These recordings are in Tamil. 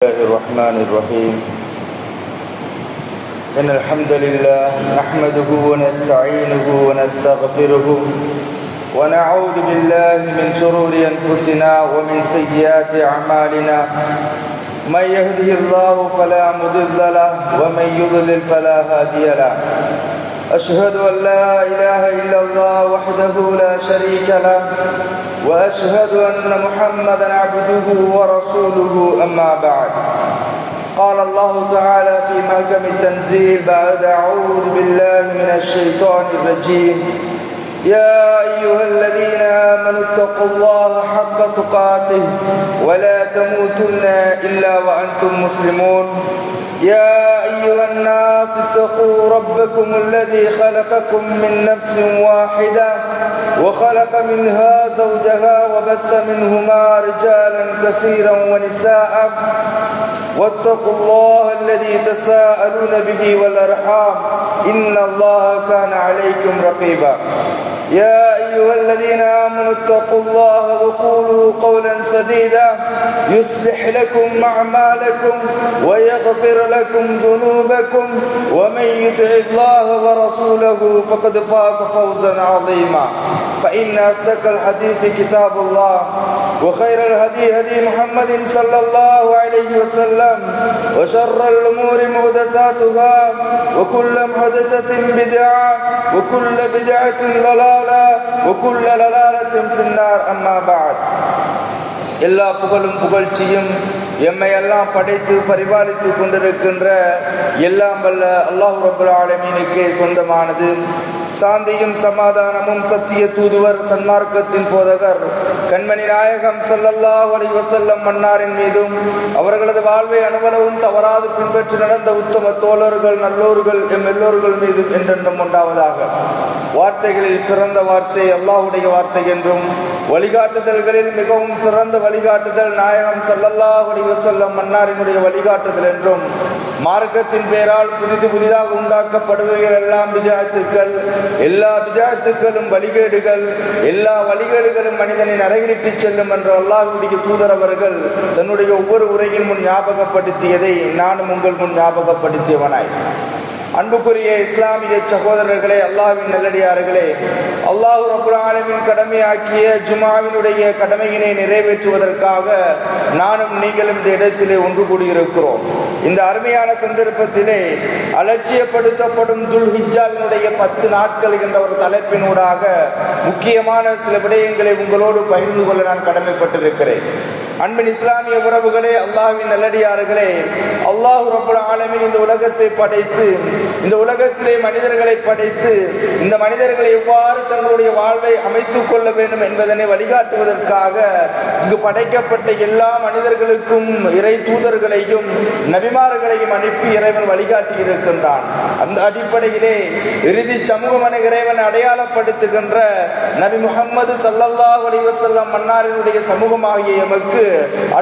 الله الرحمن الرحيم إن الحمد لله نحمده ونستعينه ونستغفره ونعوذ بالله من شرور أنفسنا ومن سيئات أعمالنا من يهده الله فلا مضل له ومن يضلل فلا هادي له أشهد أن لا إله إلا الله وحده لا شريك له وأشهد أن محمدا عبده ورسوله أما بعد قال الله تعالى في محكم التنزيل بعد أعوذ بالله من الشيطان الرجيم يا أيها الذين آمنوا اتقوا الله حق تقاته ولا تموتن إلا وأنتم مسلمون يا أيها الناس اتقوا ربكم الذي خلقكم من نفس واحدة وخلق منها زوجها وبث منهما رجالا كثيرا ونساء واتقوا الله الذي تساءلون به والأرحام إن الله كان عليكم رقيبا يا أيها الذين آمنوا اتقوا الله وقولوا قولا سديدا يصلح لكم أعمالكم ويغفر لكم ذنوبكم ومن يطع الله ورسوله فقد فاز فوزا عظيما فإن أصدق الحديث كتاب الله وخير الهدي هدي محمد صلى الله عليه وسلم وشر الأمور محدثاتها وكل محدثة بدعة وكل بدعة ضلالة وكل ضلالة في النار أما بعد எல்லா புகழும் புகழ்ச்சியும் எம்மை எல்லாம் படைத்து பரிபாலித்து கொண்டிருக்கின்ற எல்லாம் வல்ல அல்லாஹ் ரப்பல் ஆலமீனுக்கே சொந்தமானது. சாந்தியும் சமாதானமும் சத்திய தூதுவர் சன்மார்க்கத்தின் போதகர் கண்மணி நாயகம் ஸல்லல்லாஹு அலைஹி வஸல்லம் மன்னாரின் மீதும் அவர்களது வாழ்வை அனுபவம் தவறாது பின்பற்றி நடந்த உத்தம தோழர்கள் நல்லோர்கள் எம் எல்லோர்கள் மீதும் என்றென்றும் உண்டாவதாக. வார்த்தைகளில் சிறந்த வார்த்தை அல்லாஹ்வுடைய வார்த்தை என்றும் வழிகாட்டுதல்களில் மிகவும் சிறந்த வழிகாட்டுதல் நாயகம் ஸல்லல்லாஹு அலைஹி வஸல்லம் மன்னாரினுடைய வழிகாட்டுதல் என்றும் மார்க்கத்தின் பெயரால் புதிதாக உண்டாக்கப்படுவீர்கள் எல்லாம் பிஜாத்துக்கள், எல்லா பிஜாத்துக்களும் வழிகேடுகள், எல்லா வழிகேடுகளும் மனிதனை நரகிலிட்டு செல்லும் என்று அல்லாஹ்வுடைய தூதர் அவர்கள் தன்னுடைய ஒவ்வொரு உரையின் முன் ஞாபகப்படுத்தியதை நானும் உங்கள் முன் ஞாபகப்படுத்தியவனாய். அன்புக்குரிய இஸ்லாமிய சகோதரர்களே, அல்லாஹ்வின் நல்லடியார்களே, அல்லாஹ் ரப்பல் ஆலமீன் கடமையாக்கிய ஜுமாவினுடைய கடமையினை நிறைவேற்றுவதற்காக நானும் நீங்களும் இந்த இடத்திலே ஒன்று கூடியிருக்கிறோம். இந்த அருமையான சந்தர்ப்பத்திலே அலட்சியப்படுத்தப்படும் துல்ஹிஜ்ஜாவினுடைய 10 நாட்கள் என்ற ஒரு தலைப்பினூடாக முக்கியமான சில விடயங்களை உங்களோடு பகிர்ந்து கொள்ள நான் கடமைப்பட்டிருக்கிறேன். அன்பின் இஸ்லாமிய உறவுகளே, அல்லாஹ்வின் நல்லடியார்களே, அல்லாஹ் ரப்பல் ஆலமீன் இந்த உலகத்தை படைத்து இந்த உலகத்திலே மனிதர்களை படைத்து இந்த மனிதர்களை எவ்வாறு தங்களுடைய வாழ்வை அமைத்துக் கொள்ள வேண்டும் என்பதனை வழிகாட்டுவதற்காக இங்கு படைக்கப்பட்ட எல்லா மனிதர்களுக்கும் இறை தூதர்களையும் நபிமார்களையும் அனுப்பி இறைவன் வழிகாட்டி இருக்கின்றான். அந்த அடிப்படையிலே இறுதி சமூகமான இறைவன் அடையாளப்படுத்துகின்ற நபி முஹம்மது ஸல்லல்லாஹு அலைஹி வஸல்லம் மன்னாரினுடைய சமூகமாகிய எமக்கு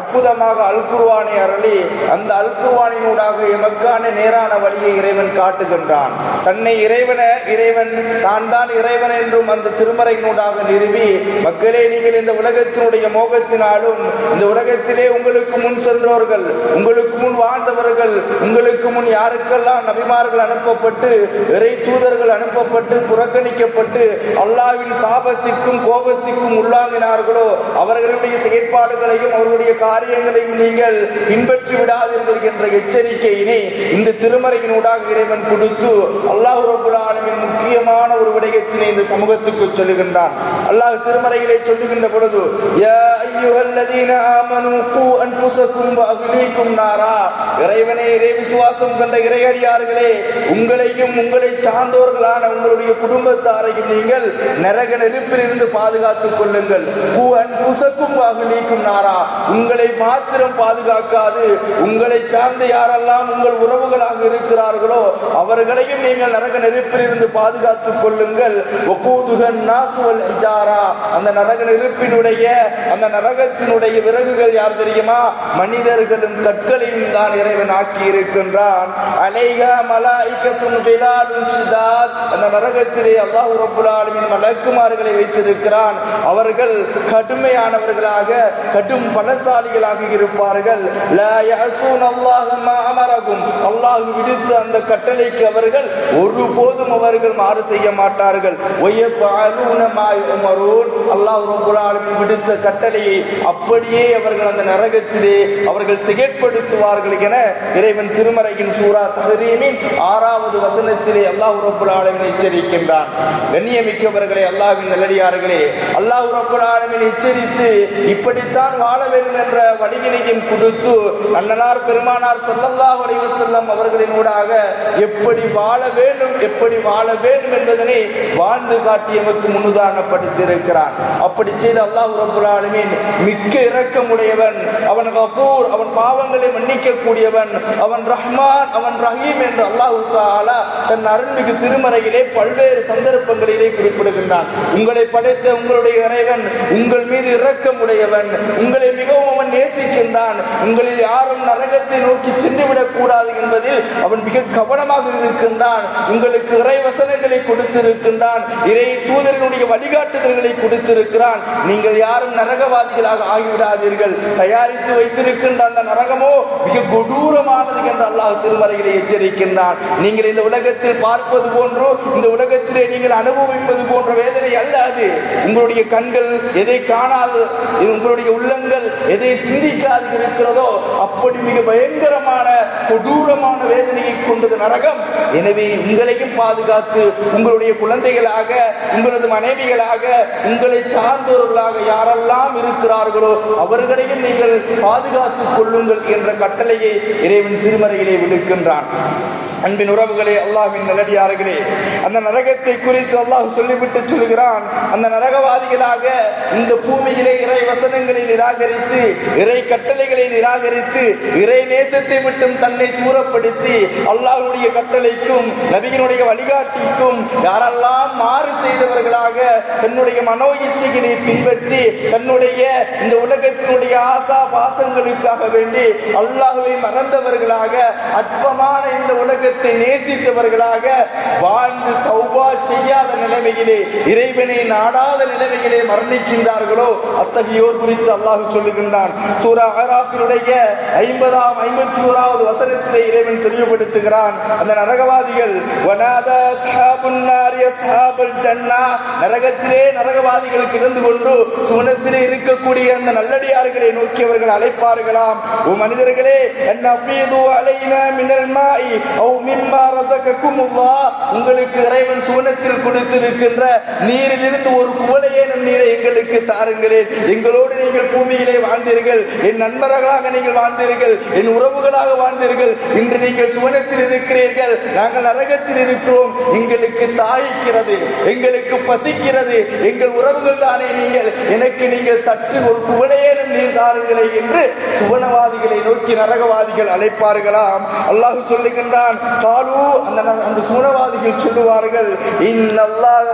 அற்புதமாக அல் குர்ஆனை அருளி அந்த அல் குர்ஆனினூடாக எமக்கான நேரான வழியை இறைவன் காட்டுகின்றான். தன்னை இறைவன் தான் தான் இறைவன் என்றும் அந்த திருமறையினூடாக நிறுவி, மக்களே நீங்கள் இந்த உலகத்தினுடைய மோகத்தினாலும் இந்த உலகத்திலே உங்களுக்கு முன் சென்றோர்கள், உங்களுக்கு முன் வாழ்ந்தவர்கள், உங்களுக்கு முன் யாருக்கெல்லாம் நபிமார்கள் அனுப்பப்பட்டு இறை தூதர்கள் அனுப்பப்பட்டு புறக்கணிக்கப்பட்டு அல்லாஹ்வின் சாபத்திற்கும் கோபத்திற்கும் உள்ளாங்கினார்களோ அவர்களுடைய செயற்பாடுகளையும் அவருடைய காரியங்களையும் நீங்கள் பின்பற்றி விடாதீர்கள் என்ற எச்சரிக்கையினை இந்த திருமறையினூடாக இறைவன் கொடுத்து அல்லாஹ் ரப்பல் ஆலமீன் முக்கியமான ஒரு விடயத்தினை இந்த சமூகத்துக்கு சொல்லுகின்றான். அல்லாஹ் திருமறையிலே சொல்லுகின்ற பொழுது, யா அய்யுஹல்லதீன ஆமனூ கூ அன்ஃபுஸக்கும் வ அஹ்லீக்கும் நாரா, இறைவனே இறை விசுவாசம் கொண்ட இறையடியார்களே, உங்களையும் உங்களை சார்ந்தவர்களான உங்களுடைய குடும்பத்தாரையும் நீங்கள் நரக நெருப்பிலிருந்து பாதுகாத்துக் கொள்ளுங்கள். கூ அன்ஃபுஸக்கும் வ அஹ்லீக்கும் நாரா, உங்களை மாத்திரம் பாதுகாக்காது உங்களை சார்ந்த யாரெல்லாம் உங்கள் உறவுகளாக இருக்கிறார்களோ அவர்களையும் நீங்கள் நரக நெருப்பிலிருந்து பாதுகாத்துக் கொள்ளுங்கள். அந்த நரக நெருப்பினுடைய அந்த நரகத்தினுடைய விறகுகள் யார் தெரியுமா? மனிதர்களும் கற்களையும் தான் இறைவன் ஆக்கி இருக்கின்றான். அலைஹா மலாயிகத்துன் கிலாதுன் ஷிதாத், அந்த நரகத்திலே அல்லாஹ் ரப்பல் ஆலமீன் மலக்குமார்களை வைத்திருக்கிறான். அவர்கள் கடுமையானவர்களாக கடும் பலசாலிகளாக இருப்பார்கள். லா யஸூனல்லாஹ மா அமரகும், அல்லாஹ் விடுத்த அந்த கட்டளைக்கு அவர்கள் ஒருபோதும் அவர்கள் மாறு செய்ய மாட்டார்கள். வயஃபஅலூன மா யுமரூன், அல்லாஹ் ரப்பல் ஆலமீன் விடுத்த கட்டளையை அப்படியே அவர்கள் அந்த நரகத்திலே அவர்கள் செயற்படுத்துவார்கள் என இறைவன் திருமறையின் சூரா தஹ்ரீமின் 6வது வசனத்திலே அல்லாஹ் ரப்பல் ஆலமீன் எச்சரிக்கின்றான். கண்ணியமிக்கவர்களே, அல்லாஹ்வின் நல்லடியார்களே, அல்லாஹ் ரப்பல் ஆலமீன் எச்சரித்து இப்படித்தான் வாழ வேண்டும் என்ற வழியினையும் கொடுத்து அண்ணனார் பெருமானார் ஸல்லல்லாஹு அலைஹி வஸல்லம் அவர்களினூடாக எப்படி வாழ வேண்டும் என்பதனை வாழ்ந்து காட்டியவருக்கு முன்னுதாரணப்படுத்தியிருக்கிறான். அப்படி செய்த அல்லாஹ் ரப்பல் ஆலமீன் மிக்க இரக்கமுடையவன், அவன் கஃபூர், அவன் பாவங்களை மன்னிக்க கூடியவன், அவன் ரஹ்மான், அவன் ரஹீம் என்று அல்லாஹ் தஆலா தன் அருள்மிகு திருமறையிலே பல்வேறு சந்தர்ப்பங்களிலே குறிப்பிடுகின்றான். உங்களை படைத்த உங்களுடைய இறைவன் உங்கள் மீது இரக்கமுடையவன், உங்களை மிகவும் அவன் நேசிக்கின்றான், உங்களில் யாரும் நரகத்தை நோக்கி சென்றுவிடக் கூடாது என்பதில் அவன் மிக கவனமாக இருக்கின்றான். உங்களுக்கு இறை வசனங்களை கொடுத்திருக்கின்றான், இறை தூதர்களுடைய வழிகாட்டுதல்களை கொடுத்திருக்கிறான். நீங்கள் யாரும் நரகவாதிகளாக ஆகிவிடாதீர்கள், தயாரித்து வைத்திருக்கின்ற அந்த நரகமோ மிக கொடூரமானது என்று அல்லாஹ் திருமறையிலே எச்சரிக்கின்றான். நீங்கள் இந்த உலகத்தில் பார்ப்பது போன்றோ, இந்த உலகத்திலே நீங்கள் அனுபவிப்பது போன்ற வேதனை அல்ல அது. உங்களுடைய கண்கள் எதை காணாது, உங்களுடைய உள்ளங்கள் எதை சிந்திக்காது இருக்கிறதோ அப்படி மிக பயங்கரமான கொடூரமான வேதனையை கொண்டது நரகம். எனவே உங்களையும் பாதுகாத்து உங்களுடைய குழந்தைகளாக, உங்களது மனைவிகளாக, உங்களை சார்ந்தவர்களாக யாரெல்லாம் இருக்கிறார்களோ அவர்களையும் நீங்கள் பாதுகாத்துக் கொள்ளுங்கள் என்ற கட்டளையை இறைவன் திருமறையிலே விடுக்கின்றான். அன்பின் உறவுகளே, அல்லாஹ்வின் நல்லடியார்களே, அந்த நரகத்தை குறித்து அல்லாஹ் சொல்லிவிட்டு சொல்கிறான், அந்த நரகவாதிகளாக இந்த பூமியிலே இறை வசனங்களை நிராகரித்து, இறை கட்டளைகளை நிராகரித்து, இறை நேசத்தை மட்டும் தன்னை தூரப்படுத்தி அல்லாஹ்வுடைய கட்டளைக்கும் நபியினுடைய வழிகாட்டிக்கும் யாரெல்லாம் மாறு செய்தவர்களாக தன்னுடைய மனோ இச்சைகளை பின்பற்றி தன்னுடைய இந்த உலகத்தினுடைய ஆசா பாசங்களுக்காக வேண்டி அல்லாஹ்வை மறந்தவர்களாக, அற்பமான இந்த உலக நேசித்தவர்களாக வாழ்ந்து தௌபா செய்யாத நிலைமையிலே, இறைவனை நாடாத நிலைமையிலே மரணிக்கின்றார்களோ அத்தகையோர் குறித்து அல்லாஹ் சொல்லுகின்றான். சூரா அராஃபினுடைய 51வது வசனத்திலே இறைவன் தெளிவுபடுத்துகிறான். அந்த நரகவாதிகள் வனாதா அஸ்ஹாபுன் நாரி அஸ்ஹாபல் ஜன்னா, நரகத்திலே நரகவாதிகளுக்கு இருந்து கொண்டு சுவனத்திலே இருக்கக்கூடிய அந்த நல்லடியார்களை நோக்கி அவர்கள் அழைப்பார்களாம், ஓ மனிதர்களே, அன்னஃபீது அலைனா மினல் மாஇ அவ் மிம்மா ரஸககுமுல்லாஹ், உங்களுக்கு இறைவன் சுவனத்தில் கொடுத்திருக்கின்ற நீரிலிருந்து ஒரு குவளையேனும் நீரை எங்களுக்கு தாருங்களேன். எங்களோடு நீங்கள் பூமியிலே வாழ்ந்தீர்கள், என் நண்பர்களாக நீங்கள் வாழ்ந்தீர்கள், என் உறவுகளாக வாழ்ந்தீர்கள். இன்று நீங்கள் சுவனத்தில் இருக்கிறீர்கள், நாங்கள் நரகத்தில் இருக்கிறோம். எங்களுக்கு தாய்க்கிறது, எங்களுக்கு பசிக்கிறது, எங்கள் உறவுகள் தானே நீங்கள், எனக்கு நீங்கள் சற்று ஒரு குவளையேனும் நீர் தாருங்களே என்று சுவனவாதிகளை நோக்கி நரகவாதிகள் அழைப்பார்களாம். அல்லாஹ் சொல்லுகின்றான், காலு, அந்த சுவனவாதிகள் சொல்லுவார்கள், இன்னல்லாஹ்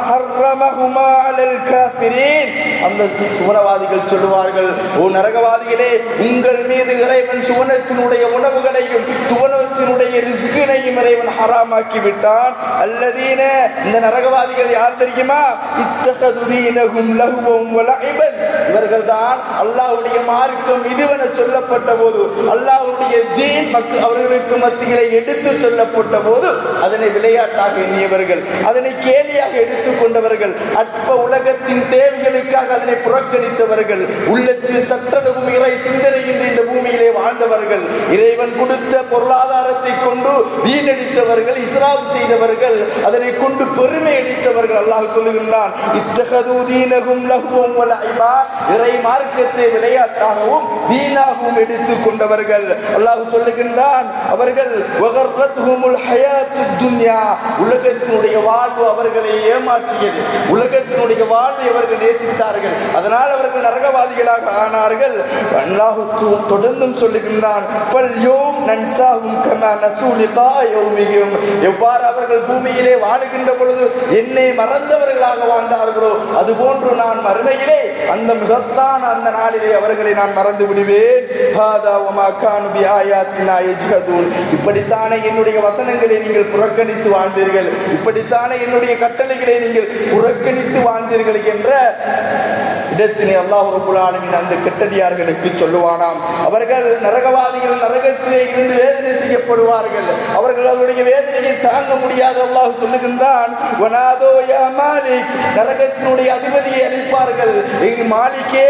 ஹர்ரமஹுமா அலல் காஃபிரீன், அந்த சுவனவாதிகள் சொல்லுவார்கள், ஓ நரகவாதிகளே, உங்கள் மீது இறைவன் சுவனத்தினுடைய உணவுகளையும் சுவனத்தினுடைய ரிஸ்கினையும் இறைவன் ஹராமாக்கி விட்டான். அல்லதீன, இந்த நரகவாதிகள் யார் தெரியுமா? இத்தகது தீனஹும் லஹ்வன் வ லஇபன், இவர்கள் தான் அல்லாஹ்வுடைய மார்க்கம் இதுவென சொல்லப்பட்ட போது, அல்லாஹ்வுடைய தீன் அவர்களுக்கு மத்தியிலே எடுத்து சொல்லப்பட்ட போது அதனை விளையாட்டாக எண்ணியவர்கள், அதனை கேலியாக எடுத்துக் கொண்டவர்கள், அற்ப உலகத்தின் தேவைகளுக்காக அதனை புறக்கணித்தவர்கள், உள்ளத்தில் சற்றளவும் இறை சிந்தனையின்றி இந்த பூமியிலே வாழ்ந்தவர்கள், இறைவன் கொடுத்த பொருளாதாரத்தை கொண்டு வீணடித்தவர்கள், இஸ்ராஃப் செய்தவர்கள், அதனை கொண்டு பெருமை அடித்தவர்கள். அல்லாஹ் சொல்லுகின்றான், இத்தகது தீனஹும் லஹ்வன் வ லஇபா, இறை மார்க்கத்தை விளையாட்டாகவும் வீணாகவும் எடுத்துக் கொண்டவர்கள். அல்லாஹ் சொல்லுகின்றான், அவர்கள் வகர்ரத்துஹுமுல் ஹயாத்துத் துன்யா, உலகத்தினுடைய வாழ்வு அவர்களை ஏமாற்றியது, உலகத்தினுடைய வாழ்வை அவர்கள் நேசித்தார்கள், அதனால் அவர்கள் நரகவாதிகளாக ஆனார்கள். அல்லாஹ் தொடர்ந்தும் சொல்லுகின்றான், ஃபல்யௌம் நன்சாஹும் கமா நஸூ லிகா யௌமிஹிம், எவ்வாறு அவர்கள் பூமியிலே வாழுகின்ற பொழுது என்னை மறந்தவர்களாக வாழ்ந்தார்களோ அதுபோன்று நான் மறுமையிலே அந்த மிகத்தான அந்த நாளிலே அவர்களை நான் மறந்து விடுவேன். ஹாதா வமா கானு பிஆயாத்தினா யஜ்ஹதூன், இப்படித்தானே என்னுடைய வசனங்களை நீங்கள் புறக்கணித்து வாழ்ந்தீர்கள், இப்படித்தானே என்னுடைய கட்டளைகளை நீங்கள் புறக்கணித்து வாழ்ந்தீர்கள் என்ற இடத்திலே அல்லாஹ் ரப்பல் ஆலமீன் அந்த கெட்டடியார்களுக்கு சொல்லுவானாம், அவர்கள் நரகவாதிகள் நரகத்திலே இருந்து வேதனை செய்யப்படுவார்கள். அவர்கள் அவருடைய வேதனையை தாங்க முடியாது. அல்லாஹ் சொல்லுகின்றான், வனாதோ யா மாலிக், நரகத்தினுடைய அதிபதியை அழைப்பார்கள், மாலிக்கே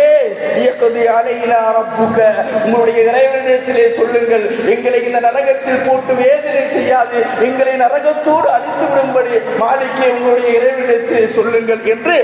யக்தி அலைனா ரப்புக, உங்களுடைய இறைவனிடத்திலே சொல்லுங்கள், எங்களை இந்த நரகத்தில் போட்டு வேதனை செய்யாது, எங்களை நரகத்தோடு அழித்து விடும்படி மாலிக்கே உங்களுடைய இறைவனிடத்திலே சொல்லுங்கள் என்று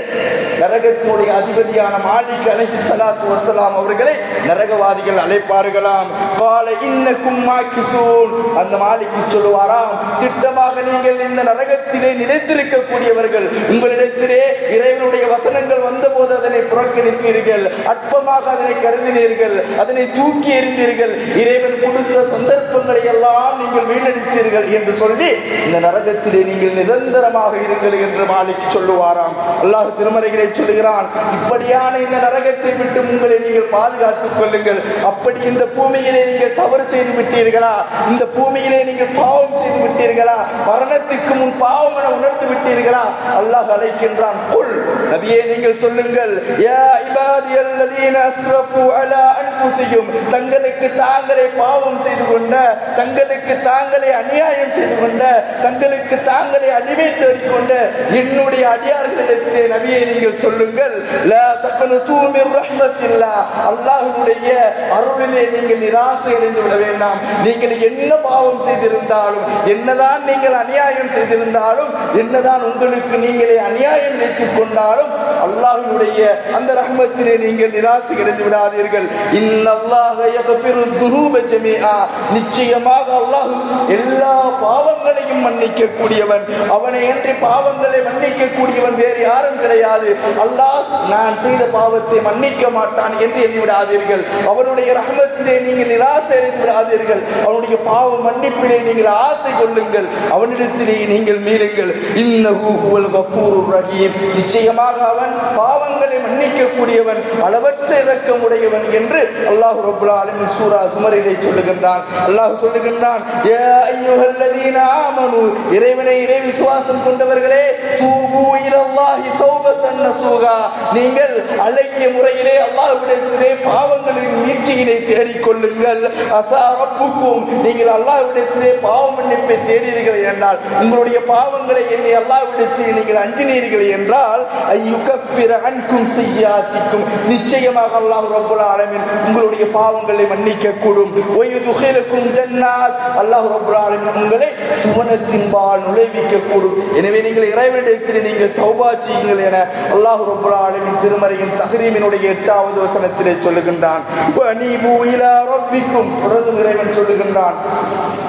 நரகத்தினுடைய அதிபதியான மாலிக் அலைஹிஸ்ஸலாத்து வஸ்ஸலாம் அவர்களை நரகவாதிகள் அழைப்பார்களாம். கால இன்னக்கும் மாக்கிசூன், அந்த மாலிக் சொல்லுவாராம், திட்டமாக நீங்கள் இந்த நரகத்திலே நிலைத்திருக்கக்கூடியவர்கள், உங்களிடத்திலே இறைவனுடைய வசனங்கள் வந்தபோது அதனை புறக்கணித்தீர்கள், அற்பமாக அதனை கருதினீர்கள், அதனை தூக்கி எறிந்தீர்கள், இறைவன் கொடுத்த சந்தர்ப்பங்களை எல்லாம் நீங்கள் வீணடித்தீர்கள் என்று சொல்லி இந்த நரகத்திலே நீங்கள் நிரந்தரமாக இருங்கள் என்று மாலிக் சொல்லுவாராம். அல்லாஹ் திருமறைகளை சொல்லுகிறான், இப்படியான இந்த நரகத்தை விட்டு உங்களை நீங்கள் பாதுகாத்துக் கொள்ளுங்கள். அப்படி இந்த பூமியிலே நீங்கள் தவறு செய்து விட்டீர்களா, இந்த பூமியிலே நீங்கள் பாவம் செய்து விட்டீர்களா, மரணத்துக்கு முன் பாவம் என உணர்ந்து விட்டீர்களா, அல்லாஹ் அழைக்கின்றான், குல் நபியே நீங்கள் சொல்லுங்கள், யா இபாதியல்லதீன அஸ்ரஃபு அலா அன்ஃபுஸிஹிம், தங்களுக்கு தாங்களே பாவம் செய்து கொண்ட, தங்களுக்கு தாங்களே அநியாயம் செய்து கொண்ட, தங்களுக்கு தாங்களே அடிமை தேடிக்கொண்ட என்னுடைய அடியார்களிடத்திலே நபியை நீங்கள் சொல்லுங்கள், லா தக்னது மின் ரஹ்மத்தில்லாஹ், அல்லாஹ்வுடைய அருளிலே நீங்கள் நிராசை அடைந்து விட வேண்டாம். நீங்கள் என்ன பாவம் செய்திருந்தாலும், என்னதான் நீங்கள் அநியாயம் செய்திருந்தாலும், என்னதான் உங்களுக்கு நீங்களே அநியாயம் நினைத்துக் கொண்டாலும் அல்லாஹ்வுடைய அந்த ரஹ்மத்திலே நீங்கள் நிராசை அடைந்து விடாதீர்கள். இன்னல்லாஹ யக்ஃபிரு துனூப ஜமீஆ, நிச்சயமாக அல்லாஹ் எல்லா பாவங்களையும் மன்னிக்க கூடியவன், அவனை அன்றி பாவங்களை மன்னிக்க கூடியவன் வேறு யாரும் கிடையாது. அல்லாஹ் நான் செய்த பாவத்தை மன்னிக்க மாட்டான் என்று எண்ணிவிடாதீர்கள். அவனுடைய ரஹ்மத்திலே நீங்கள் நிராசை அடைந்து விடாதீர்கள். அவனுடைய பாவ மன்னிப்பிலே நீங்கள் ஆசை கொள்ளுங்கள், அவனிடத்திலே நீங்கள் மீளுங்கள். இன்னஹு ஹுவல் கஃபூருர் ரஹீம், நிச்சயமாக அவன் பாவங்களை மன்னிக்க கூடியவன், அளவற்ற இரக்கமுடையவன் என்று அல்லாஹ் ரப்பல் ஆலமீன் சூரா சுமரிலே சொல்லுகின்றான். அல்லாஹ் சொல்லுகின்றான், யா அய்யுஹல்லதீன ஆமனூ, இறைவனை இறை விசுவாசம் கொண்டவர்களே, தூபு இலல்லாஹி தௌபத்தன் நசூகா, நீங்கள் அழகிய முறையிலே அல்லாஹ்விடத்திலே பாவங்களின் மீட்சியினை தேடிக் கொள்ளுங்கள். அஸா ரப்புக்கும், நீங்கள் அல்லாஹ்விடத்திலே பாவ மன்னிப்பை தேடினீர்கள் என்றால், உங்களுடைய பாவங்களை எண்ணி அல்லாஹ்விடத்தில் நீங்கள் அஞ்சினீர்கள் என்றால், ஐயுகஃபிர அன்கும் ஸய்யாத்திக்கும், நிச்சயமாக அல்லாஹ் ரப்பல் ஆலமீன் உங்களுடைய பாவங்களை மன்னிக்க கூடும். வயுதுகிலுக்கும் ஜன்னாத், அல்லாஹ் ரப்பல் ஆலமீன் உங்களை சுவனத்தின்பால் நுழைவிக்க கூடும். எனவே நீங்கள் இறைவனிடத்தில் நீங்கள் தௌபா செய்யுங்கள் என அல்லாஹ் ரப்பல் ஆலமீன் திருமறையின் தஹ்ரீமினுடைய 8வது வசனத்திலே சொல்லுகின்றான். வனீபு இலா ரப்பிக்கும், தொடர்ந்து இறைவன் சொல்லுகின்றான்,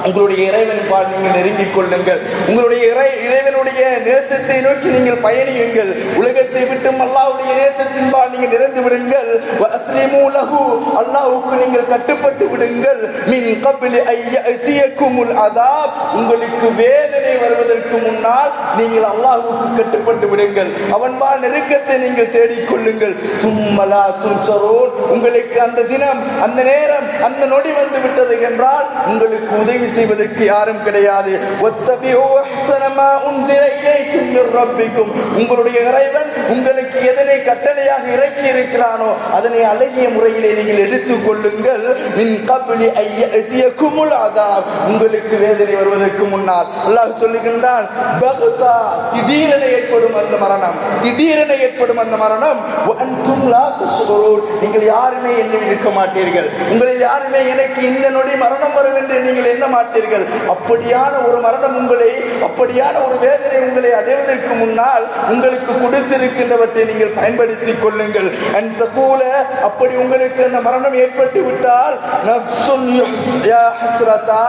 உங்களுடைய இறைவன்பால் நீங்கள் நெருங்கிக் கொள்ளுங்கள், உங்களுடைய இறைவனுடைய நேசத்தை நோக்கி நீங்கள் பயணியுங்கள், உலகத்தை விட்டு அல்லாஹ்வுடைய நேசத்தின்பால் நீங்கள் நிறைந்து விடுங்கள். வஅஸ்லிமூ லஹு, அல்லாஹ்வுக்கு நீங்கள் கட்டுப்பட்டு விடுங்கள். மின் கப்லி ஐயஅதியகுமுல் அதாப், உங்களுக்கு வேதனை வருவதற்கு முன்னால் நீங்கள் அல்லாஹ்வுக்கு கட்டுப்பட்டு விடுங்கள், அவன்பால் நெருக்கத்தை நீங்கள் தேடிக் கொள்ளுங்கள். சும்மலா துன்சரூன், உங்களுக்கு அந்த தினம் அந்த நேரம் அந்த நொடி வந்து விட்டது என்றால் உங்களுக்கு உதவி செய்வதற்கு யாரும் கிடையாது. வத்தபிஉ அஹ்ஸன மா உன்ஸில இலைக்கும் மிர் ரப்பிக்கும், உங்களுடைய இறைவன் உங்களுக்கு எதனை கட்டளையாக இறக்கி இருக்கிறானோ அதனை அழகிய முறையிலே நீங்கள் எடுத்துக் கொள்ளுங்கள். மின் கப்லி ஐயஅதியகுமுல் அதாப், உங்களுக்கு வேதனை வருவதற்கு முன்னால். அல்லாஹ் சொல்லுகின்றான், பக்தா, திடீரென ஏற்படும் அந்த மரணம், திடீரென ஏற்படும் அந்த மரணம். வஅன்தும் லா தஷ்உரூன், நீங்கள் யாருமே எண்ணி இருக்க மாட்டீர்கள், உங்களில் யாருமே எனக்கு இந்த நொடி மரணம் வரும் என்று நீங்கள் எண்ண மாட்டீர்கள். அப்படியான ஒரு மரணம் உங்களை, அப்படியான ஒரு வேதனை உங்களை அடைவதற்கு முன்னால் உங்களுக்கு கொடுத்திருக்கின்றவற்றை நீங்கள் பயன்படுத்திக் கொள்ளுங்கள். அந்த போல அப்படி உங்களுக்கு அந்த மரணம் ஏற்பட்டு விட்டால், நஃப்சுன் யா ஹஸ்ரதா,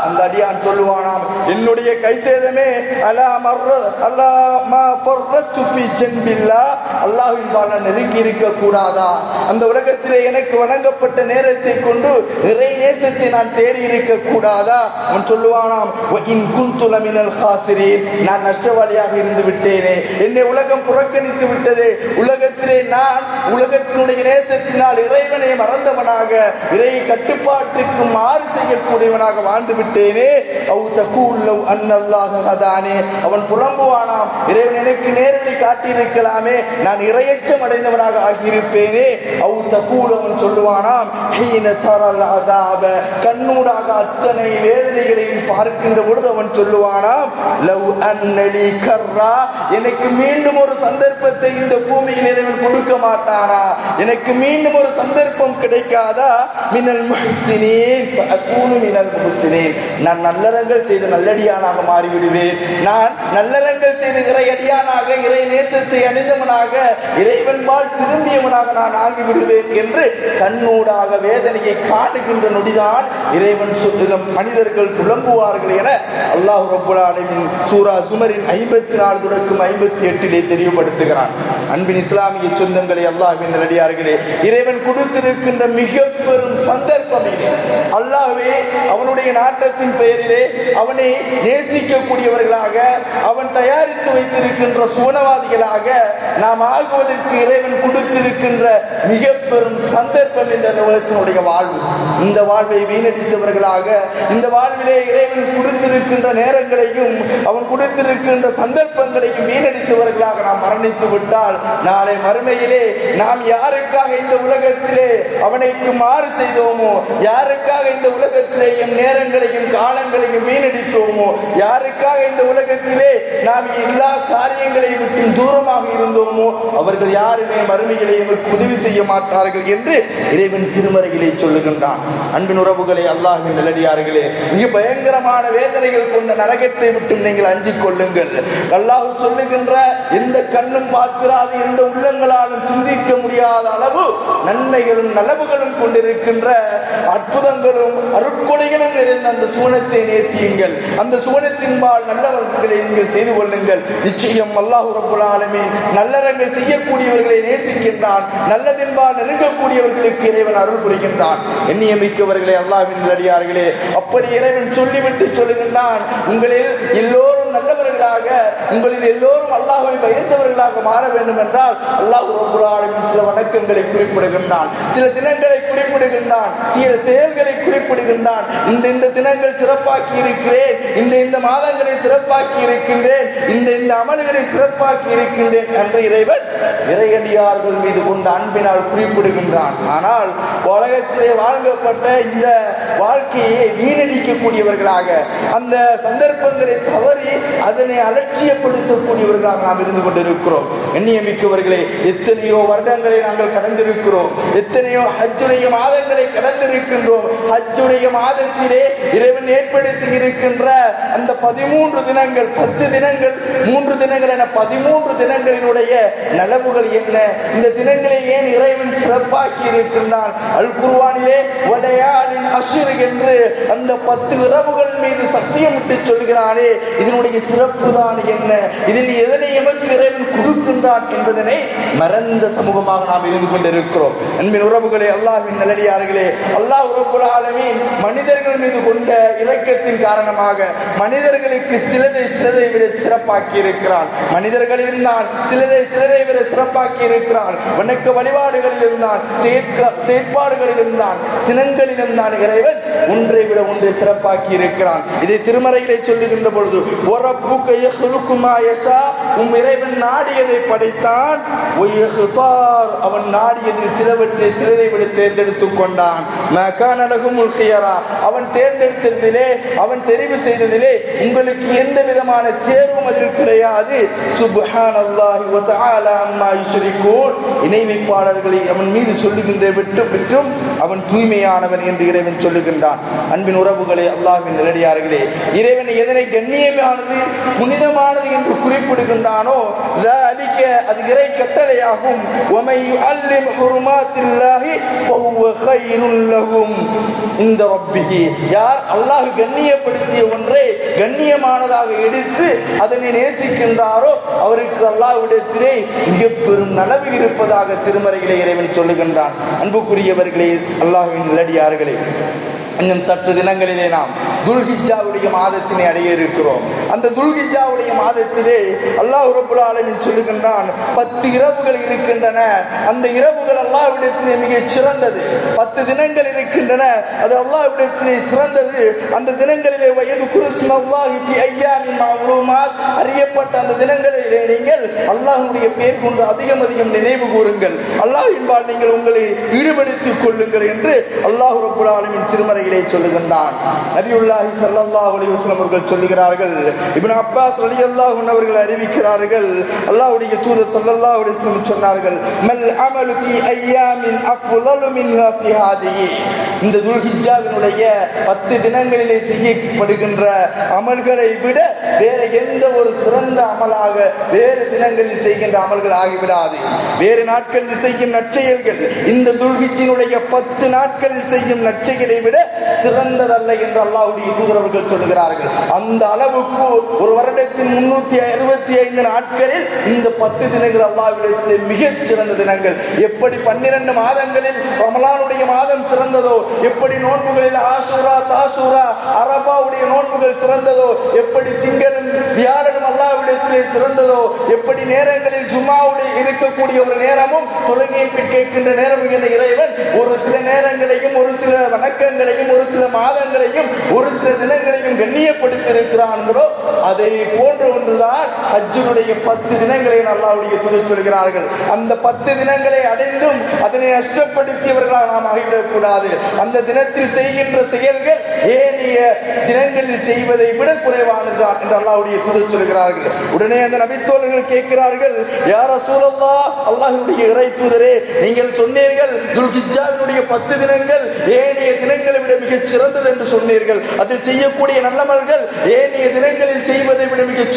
அந்த அடியான் சொல்லுவானாம், என்னுடைய கை சேதமே, அலா மர்ர அல்லா மா ஃபர்ரத்து ஃபீ ஜன்பில்லாஹ், அல்லாஹ்வின் பால் நெருங்கி இருக்க கூடாதா, அந்த உலகத்திலே எனக்கு வழங்கப்பட்ட நேரத்தை கொண்டு இறை நேசத்தை நான் தேடி இருக்க கூடாதா. அவன் சொல்லுவானாம், வஇன் குன்து லமினல் காசிரீன், நான் நஷ்டவாளியாக இருந்து விட்டேனே, என்னை உலகம் புறக்கணித்து விட்டதே, உலகத்திலே நான் உலகத்தினுடைய நேசத்தினால் இறைவனை மறந்தவனாக, இறை கட்டுப்பாட்டுக்கு மாறு செய்யக்கூடியவனாக வாழ்ந்து விட்டேனே. அவு தகூல் லவ் அன்னல்லாஹ் லஅல்லல்லாஹு ஹதானி, அவன் புலம்புவானாம், இறைவன் எனக்கு நேர்வழி காட்டியிருக்கலாமே, நான் இரையச்சம் அடைந்தவனாக ஆகியிருப்பேனே. அவு தகூல், அவன் சொல்லுவானாம், ஹீன தரல் அதாப, கண்ணூடாக அத்தனை வேதனைகளையும் பார்க்கின்ற பொழுது அவன் சொல்லுவானாம், லவ் அன்னலி கர்ரா, எனக்கு மீண்டும் ஒரு சந்தர்ப்பத்தை இந்த பூமியில் இறைவன் கொடுக்க மாட்டானா, எனக்கு மீண்டும் ஒரு சந்தர்ப்பம் கிடைக்காதா, மினல் முஹ்சினீன் ஃபஅகூனு மினல் முஹ்சினீன், நான் நல்லறங்கள் செய்து நல்லடியானாக மாறிவிடுவேன், நான் நல்லறங்கள் செய்து இறையடியானாக இறை நேசத்தை அணிந்தவனாக இறைவன்பால் திரும்பியவனாக நான் ஆகிவிடுவேன் என்று கண்ணூடாக வேதனையை காணுகின்ற நொடிதான் இறைவன் மனிதர்கள் புலம்புவார்கள் என அல்லாஹ் ரப்பல் ஆலமீன் சூரா சுமரின் 54 தொடக்கம் 58 தெளிவுபடுத்துகிறான். அன்பின் இஸ்லாமிய சொந்தங்களே, அல்லாஹ்வின் நல்லடியார்களே, இறைவன் கொடுத்திருக்கின்ற மிக பெரும் சந்தர்ப்பம் இது. அல்லாஹ்வே அவனுடைய நாட்டத்தின் பெயரிலே அவனை நேசிக்கக்கூடியவர்களாக, அவன் தயாரித்து வைத்திருக்கின்ற சுவனவாதிகளாக நாம் ஆகுவதற்கு இறைவன் கொடுத்திருக்கின்ற மிக பெரும் சந்தர்ப்பம் இந்த உலகத்தினுடைய வாழ்வு. இந்த வாழ்வை வீணடித்தவர்களாக, இந்த வாழ்விலே இறைவன் கொடுத்திருக்கின்ற நேரங்களையும் அவன் கொடுத்திருக்கின்ற சந்தர்ப்பங்களையும் வீணடித்தவர்களாக நாம் மரணித்து விட்டால் நாளை மறுமையிலே நாம் யாருக்காக இந்த உலகத்திலே அவனைக்கு மாறு செய்தோமோ, யாருக்காக இந்த உலகத்திலே எம் நேரங்களையும் காலங்களையும் வீணடித்தோமோ, யாருக்காக இந்த உலகத்திலே நாம் எல்லா காரியங்களையும் விட்டு தூரமாக இருந்தோமோ, அவர்கள் யாருமே மறுமையிலே எமக்கு உதவி செய்ய மாட்டார்கள் என்று இறைவன் திருமறையிலே சொல்லுகின்றான். அன்பின் உறவுகளே, அல்லாஹ்வின் நல்லடியார்களே, மிக பயங்கரமான வேதனைகள் கொண்ட நரகத்தை விட்டு நீங்கள் அஞ்சிக் கொள்ளுங்கள். அல்லாஹ் சொல்லுகின்ற எந்த கண்ணும் பார்க்கிறாது, எந்த உள்ளங்களாலும் சிந்திக்க முடியாத அளவு நன்மைகளும் நலவுகளும் கொண்டிருக்கின்ற அற்புதங்களும் அருட்கொடைகளும் நிறைந்த அந்த சுவனத்தை நேசியுங்கள். அந்த சுவனத்தின்பால் நல்லவர்களை நீங்கள் செய்து கொள்ளுங்கள். நிச்சயம் அல்லாஹ் ரப்பல் ஆலமீன் நல்லறங்கள் செய்யக்கூடியவர்களை நேசிக்கின்றான், நல்லதின்பால் நெருங்கக்கூடியவர்களுக்கு இறைவன் அருள் புரிகின்றான். எண்ணியமிக்கவர்களே, அல்லாஹ்வின் நல்லடியார்களே, அப்படி இறைவன் சொல்லிவிட்டு சொல்லுகின்றான், உங்களில் எல்லோரும் நல்லவர்களாக, உங்களில் எல்லோரும் அல்லாஹ்வை பயந்தவர்களாக மாற வேண்டும் என்றால் அல்லாஹ் ரப்பல் ஆலமீன் சில வணக்கங்களை குறிப்பிடுகின்றான், சில தினங்களை குறிப்பிடுகின்றான், சில செயல்களை குறிப்பிடுகின்றான். இந்த தினங்கள் சிறப்பாக்கி இருக்கிறேன், இந்த மாதங்களை சிறப்பாக்கி இருக்கின்றேன், இந்த அமல்களை சிறப்பாக்கி இருக்கின்றேன் என்று இறைவன் இறையடியார்கள் மீது கொண்ட அன்பினால் குறிப்பிடுகின்றான். ஆனால் உலகத்திலே வாழ்க்கப்பட்ட இந்த வாழ்க்கையை வீணடிக்கக்கூடியவர்களாக, அந்த சந்தர்ப்பங்களை தவறி அதனை அலட்சியப்படுத்தக்கூடியவர்களாக நாம் இருந்து கொண்டிருக்கிறோம். எண்ணியமிக்கவர்களே, எத்தனையோ வருடங்களை நாங்கள் கடந்திருக்கிறோம், எத்தனையோ ஹஜ்ஜுடைய மாதங்களை கடந்திருக்கின்றோம். ஹஜ்ஜுடைய மாதத்திலே இறைவன் ஏற்படுத்தி இருக்கின்ற அந்த 13 தினங்கள், 10 தினங்கள், 3 தினங்கள் என 13 தினங்களினுடைய நலவுகள் என்ன? இந்த தினங்களை ஏன் இறைவன் சிறப்பாக்கி இருக்கின்றான்? அல் குர்ஆனிலே வலையாலின் அஷ்ர் என்று அந்த 10 இரவுகள் மீது சத்தியமிட்டு சொல்கிறானே, இதனுடைய சிறப்பு தான் என்ன? இதில் எதனை எமக்கு இறைவன் கொடுக்கின்றான் என்பதனை மறந்த சமூகமாக நாம் இருந்து கொண்டிருக்கிறோம். அன்பின் உறவுகளே, அல்லாஹ்வின் நல்லடியார்களே, அல்லாஹ் ரப்பல் ஆலமீன் மனிதர்கள் மீது கொண்ட இரக்கத்தின் காரணமாக மனிதர்களுக்கு சிலரை விட சிறப்பாக்கி இருக்கிறான். மனிதர்களில் இருந்தான் சிலரை விட சிறப்பாக்கி இருக்கிறான். வணக்க வழிபாடுகளில் இருந்தான், செயற்பாடுகளில் இருந்தான், தினங்களில் இருந்தான். இறைவன் ஒன்றை விட ஒன்றை சிறப்பாக்கி இருக்கிறான். இதை திருமறையிலே சொல்லுகின்ற பொழுது, உம் இறைவன் நாடியதை படைத்தான், அவன் நாடியதில் சிலரை விட தேர்ந்தெடுத்துக் கொண்டான். அவன் தேர்ந்தெடுத்ததிலே, அவன் தெரிவு செய்ததிலே உங்களுக்கு எந்த விதமான தேர்வும் அதில் கிடையாது. சுப்ஹானல்லாஹி வ தஆலா அம்மா யுஷ்ரிகூன், இணை வைப்பாளர்களை அவன் மீது சொல்லுகின்ற விட்டும் அவன் தூய்மையானவன் என்று இறைவன் சொல்லுகின்றான். அன்பின் உறவுகளே, அல்லாஹ்வின் நல்லடியார்களே, இறைவன் எதனை கண்ணியமானது புனிதமானது என்று குறிப்பிடுகின்றானோ அது இறை கட்டளையாகும். யார் அல்லாஹ் கண்ணியப்படுத்திய ஒன்றை கண்ணியமானதாக எடுத்து அதனை நேசிக்கின்றாரோ அவருக்கு அல்லாஹ்விடத்திலே மிக பெரும் நலவு இருப்பதாக திருமறையிலே இறைவன் சொல்லுகின்றான். அன்புக்குரியவர்களே, அல்லாஹ்வின் நல்லடியார்களே, இன்னும் சற்று தினங்களிலே நாம் துல்ஹிஜ்ஜாவுடைய மாதத்தினை அடைய இருக்கிறோம். அந்த துல்ஹிஜ்ஜாவுடைய மாதத்திலே அல்லாஹ் ரப்பல் ஆலமீன் சொல்லுகின்றான், 10 இரவுகள் இருக்கின்றன. அந்த இரவுகள் அல்லாஹ்விடத்திலே மிகச் சிறந்தது. 10 தினங்கள் இருக்கின்றன, அது அல்லாஹ்விடத்திலே சிறந்தது. அந்த தினங்களிலே வயதுகுருஸ்மல்லாஹி ஃபி அய்யாமின் மஅலூமாத், அறியப்பட்ட அந்த தினங்களிலே நீங்கள் அல்லாஹ்வுடைய பெயர் கொண்டு அதிகம் அதிகம் நினைவு கூறுங்கள், அல்லாஹ்வின்பால் நீங்கள் உங்களை ஈடுபடுத்திக் கொள்ளுங்கள் என்று அல்லாஹ் ரப்பல் ஆலமீன் திருமறையிலே சொல்லுகின்றான். நபியுல்லாஹி ஸல்லல்லாஹு அலைஹி வஸல்லம் அவர்கள் சொல்லுகிறார்கள், இப்னு அப்பாஸ் ரலியல்லாஹு அன்ஹு அவர்கள் அறிவிக்கிறார்கள், அல்லாஹ்வுடைய தூதர் ஸல்லல்லாஹு அலைஹி வஸல்லம் சொன்னார்கள், மல் அமலு ஃபீ அய்யாமின் அஃலலு மின்ஹா ஃபீ ஹாதிஹி, இந்த துல்ஹிஜ்ஜாவினுடைய 10 தினங்களிலே செய்யப்படுகின்ற அமல்களை விட வேற எந்த ஒரு சிறந்த அமலாக வேறு தினங்களில் செய்கின்ற அமல்கள் ஆகிவிடாது. வேறு நாட்களில் செய்யும் நற்செயல்கள் இந்த துல்ஹிஜ்ஜினுடைய 10 நாட்களில் செய்யும் நற்செயலை விட சிறந்ததல்ல என்று அல்லாஹ்வுடைய தூதர் அவர்கள் சொல்லுகிறார்கள். அந்த அளவுக்கு ஒரு வருடத்தின் 365 நாட்களில் இந்த 10 தினங்கள் அல்லாஹ்விடத்தில் மிகச் சிறந்த தினங்கள். எப்படி 12 மாதங்களில் ரமலானுடைய மாதம் சிறந்ததோ, எப்படி நோன்புகளில் ஆஷூரா தாஷூரா அரபாவுடைய நோன்புகள் சிறந்ததோ, எப்படி திங்களும் வியாழனும் அல்லாஹ்விடத்திலே சிறந்ததோ, எப்படி நேரங்களில் ஜும்மாவுடைய இருக்கக்கூடிய ஒரு நேரமும் தொழுகையை கேட்கின்ற நேரம் என்ற இறைவன் ஒரு சில நேரங்களையும் ஒரு சில வணக்கங்களையும் ஒரு சில மாதங்களையும் ஒரு சில தினங்களையும் கண்ணியப்படுத்தி இருக்கிறார்களோ, அதை போன்ற ஒன்றுதான் ஹஜ்ஜுடைய 10 தினங்களை அல்லாஹ்வுடைய தூதர் சொல்கிறார்கள். அந்த 10 தினங்களை அடைந்தும் அதனை நஷ்டப்படுத்தியவர்களால் நாம் ஆகிவிடக்கூடாது. அந்த தினத்தில் செய்கின்ற செயல்கள் ஏனைய தினங்களில் செய்வதை விட குறைவானதுதான் என்று அல்லாஹ்வுடைய தூதர் சொல்கிறார்கள். உடனே அந்த நபித்தோழர்கள் கேட்கிறார்கள், யா ரசூலல்லாஹ், அல்லாஹ்வுடைய இறை தூதரே, நீங்கள் சொன்னீர்கள் துல்ஹிஜ்ஜாவினுடைய 10 தினங்கள் ஏனைய தினங்களை விட மிகச் சிறந்தது என்று சொன்னீர்கள். அதில் செய்யக்கூடிய நல்லமல்கள் ஏனைய தினங்களில் செய்வதை விட மிகச்